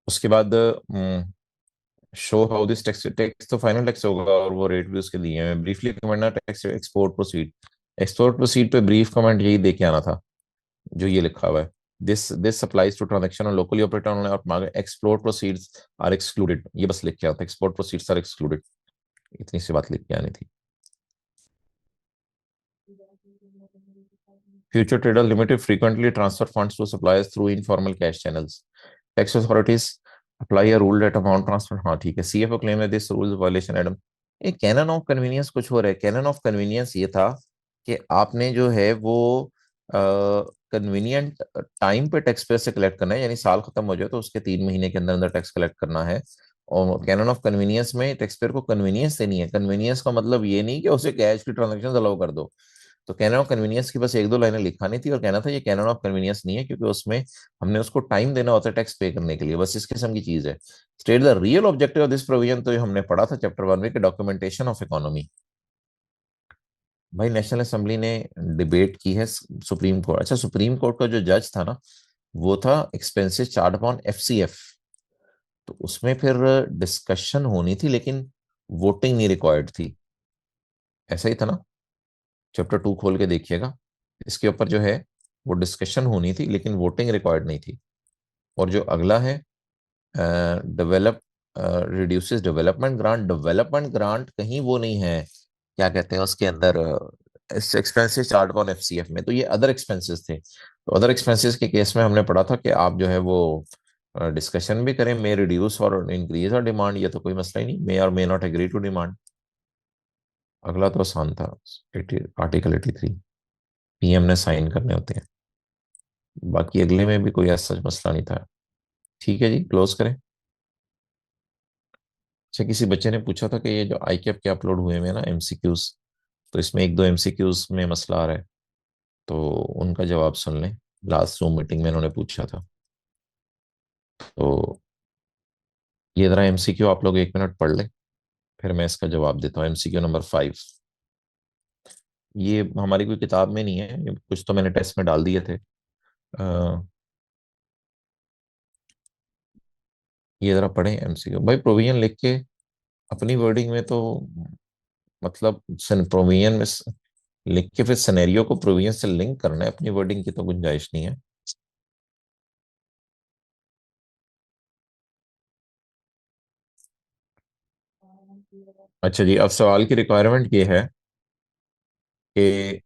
Speaker 1: उसके बाद show how this tax, tax तो फाइनल टैक्स होगा और वो रेट भी उसके दिए हैं। ब्रीफली कमेंट ना tax export proceed, export proceed पे ब्रीफ कमेंट यही दे के आना था जो ये लिखा हुआ है। This applies to transaction on locally operated online और market, export proceeds are excluded, ये बस लिख के आता, एक्सपोर्ट प्रोसीड्स आर एक्सक्लूडेड, इतनी सी बात लिख के आनी थी। Future Trader Limited frequently transfer funds to suppliers through informal cash channels. Tax authorities apply a rule that amount transfer, हाँ ठीक है। CFO claim that this rule is violation Adam। ये कैनन ऑफ कन्वीनियंस कुछ हो रहा है, canon of convenience ये था कि आपने जो है वो कन्वीनियंट टाइम पे टैक्स पेयर से कलेक्ट करना है, यानी साल खत्म हो जाए तो उसके 3 महीने के अंदर अंदर टैक्स कलेक्ट करना है। और कैनन ऑफ कन्वीनियंस में टैक्स पेयर को कन्वीनियंस देनी है। कन्वीनियंस का मतलब ये नहीं कि उसे कैश की ट्रांजेक्शन अलाउ कर दो। तो कैनन ऑफ कन्वीनियंस की बस एक दो लाइनें लिखानी थी और कहना था ये कैनन ऑफ कन्वीनियंस नहीं है, क्योंकि उसमें हमने उसको टाइम देना होता है टैक्स पे करने के लिए, बस इस किस्म की चीज है। State the real objective of this provision, तो ये हमने पढ़ा था चैप्टर 1 में कि डॉक्यूमेंटेशन ऑफ इकोनॉमी। भाई नेशनल असेंबली ने डिबेट की है सुप्रीम कोर्ट, अच्छा सुप्रीम कोर्ट का जो जज था ना वो था एक्सपेंसेस चार्ट अपॉन एफसीएफ, तो उसमें फिर डिस्कशन होनी थी लेकिन वोटिंग नहीं रिक्वायर्ड थी, ऐसा ही था ना। चैप्टर 2 खोल के देखिएगा, इसके ऊपर जो है वो डिस्कशन होनी थी लेकिन वोटिंग रिक्वायर्ड नहीं थी। और जो अगला है develop reduces development grant, development grant कहीं वो नहीं है, क्या कहते हैं उसके अंदर एक्सपेंसेस चार्ट ऑन एफसीएफ में, तो ये अदर एक्सपेंसेस थे। तो अदर एक्सपेंसेस के केस में हमने पढ़ा था कि आप जो है वो डिस्कशन भी करें, मे रिड्यूस और इंक्रीज और डिमांड, ये तो कोई मसला ही नहीं, मे और may not agree to demand. अगला तो आसान था, आर्टिकल 83 पीएम ने साइन करने होते हैं। बाकी अगले में भी कोई ऐसा मसला नहीं था। ठीक है जी, क्लोज करें। अच्छा, किसी बच्चे ने पूछा था कि ये जो आई कैप के अपलोड हुए हैं ना एमसीक्यूज, तो इसमें एक दो एमसीक्यूज में मसला आ रहा है, तो उनका जवाब सुन लें। लास्ट जूम मीटिंग में उन्होंने पूछा था। तो ये जरा एमसीक्यू आप लोग 1 मिनट पढ़ लें, फिर मैं इसका जवाब देता हूँ। MCQ number 5। ये हमारी कोई किताब में नहीं है, ये कुछ तो मैंने टेस्ट में डाल दिए थे। ये जरा पढ़ें एमसीक्यू भाई, प्रोविजन लिख के अपनी वर्डिंग में तो, मतलब प्रोविजन में लिख के फिर सिनेरियो को प्रोविजन से लिंक करना है, अपनी वर्डिंग की तो गुंजाइश नहीं है। अच्छा जी, अब सवाल की रिक्वायरमेंट ये है कि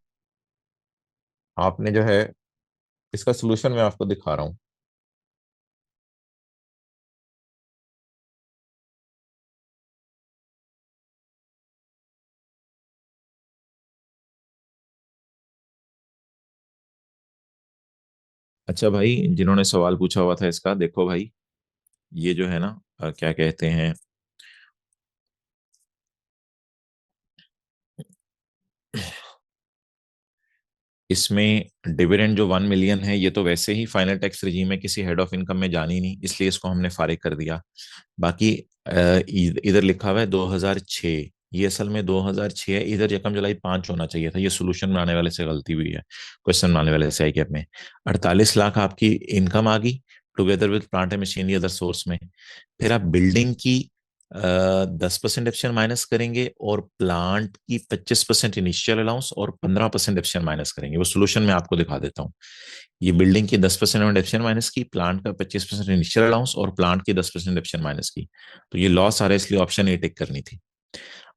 Speaker 1: आपने जो है, इसका सोल्यूशन मैं आपको दिखा रहा हूँ। अच्छा भाई, जिन्होंने सवाल पूछा हुआ था इसका देखो भाई, ये जो है ना, क्या कहते हैं, इसमें डिविडेंड जो 1 मिलियन है, ये तो वैसे ही फाइनल टैक्स रिजीम में किसी हेड ऑफ इनकम में जानी नहीं, इसलिए इसको हमने फारिग कर दिया। बाकी इधर लिखा हुआ है 2006, ये असल में 2006 है, इधर यकम जुलाई 5 होना चाहिए था। ये सोल्यूशन बनाने वाले से गलती हुई है, क्वेश्चन बनाने वाले से आई कैप में। 48 लाख आपकी इनकम आ गई, together with plant and machinery other source में। फिर आप बिल्डिंग की 10% एफिशिएंट माइनस करेंगे, और प्लांट की 25% इनिशियल अलाउंस और 15% एफिशिएंट माइनस करेंगे। वो सोल्यूशन मैं आपको दिखा देता हूँ। ये बिल्डिंग की 10% एफिशिएंट माइनस की, प्लांट का 25% इनिशियल अलाउंस और प्लांट की 10% एफिशिएंट माइनस की, तो ये लॉस आ रहा है, इसलिए ऑप्शन ए टिक करनी थी।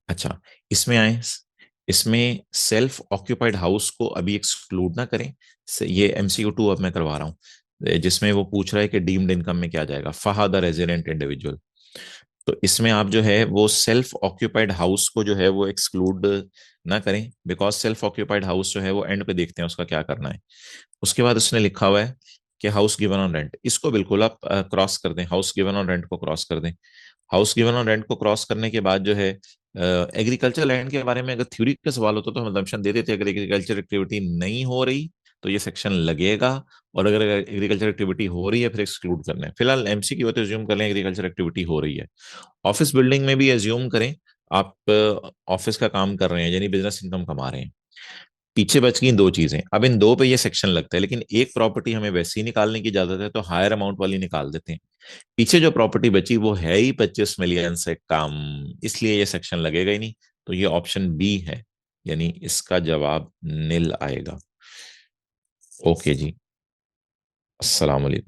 Speaker 1: अच्छा, इसमें आए, इसमें सेल्फ ऑक्यूपाइड हाउस को अभी एक्सक्लूड ना करें। ये MCQ 2 अब मैं करवा रहा हूँ, जिसमें वो पूछ रहा है कि डीम्ड इनकम में क्या जाएगा, फहाद रेजिडेंट इंडिविजुअल। तो इसमें आप जो है वो सेल्फ ऑक्यूपाइड हाउस को जो है वो एक्सक्लूड ना करें, बिकॉज सेल्फ ऑक्यूपाइड हाउस जो है वो एंड पे देखते हैं उसका क्या करना है। उसके बाद उसने लिखा हुआ है कि हाउस गिवन ऑन रेंट, इसको बिल्कुल आप क्रॉस कर दें, हाउस गिवन ऑन रेंट को क्रॉस कर दें। हाउस गिवन ऑन रेंट को क्रॉस करने के बाद जो है, एग्रीकल्चर लैंड के बारे में अगर थ्योरी का सवाल होता तो हम assumption दे देते, अगर एग्रीकल्चर एक्टिविटी नहीं हो रही तो ये सेक्शन लगेगा, और अगर एग्रीकल्चर एक्टिविटी हो रही है फिर एक्सक्लूड करना है। फिलहाल MCQ तो एज्यूम कर लें एग्रीकल्चर एक्टिविटी हो रही है। ऑफिस बिल्डिंग में भी एज्यूम करें आप ऑफिस का काम कर रहे हैं, यानी बिजनेस इनकम कमा रहे हैं। पीछे बच गई दो चीजें, अब इन दो पे ये सेक्शन लगता है, लेकिन एक प्रॉपर्टी हमें वैसे ही निकालने की इजाजत है, तो हायर अमाउंट वाली निकाल देते हैं। पीछे जो प्रॉपर्टी बची वो है ही 25 मिलियन से कम, इसलिए ये सेक्शन लगेगा ही नहीं। तो ये ऑप्शन बी है, यानी इसका जवाब निल आएगा। ओके जी, अस्सलाम वालेकुम।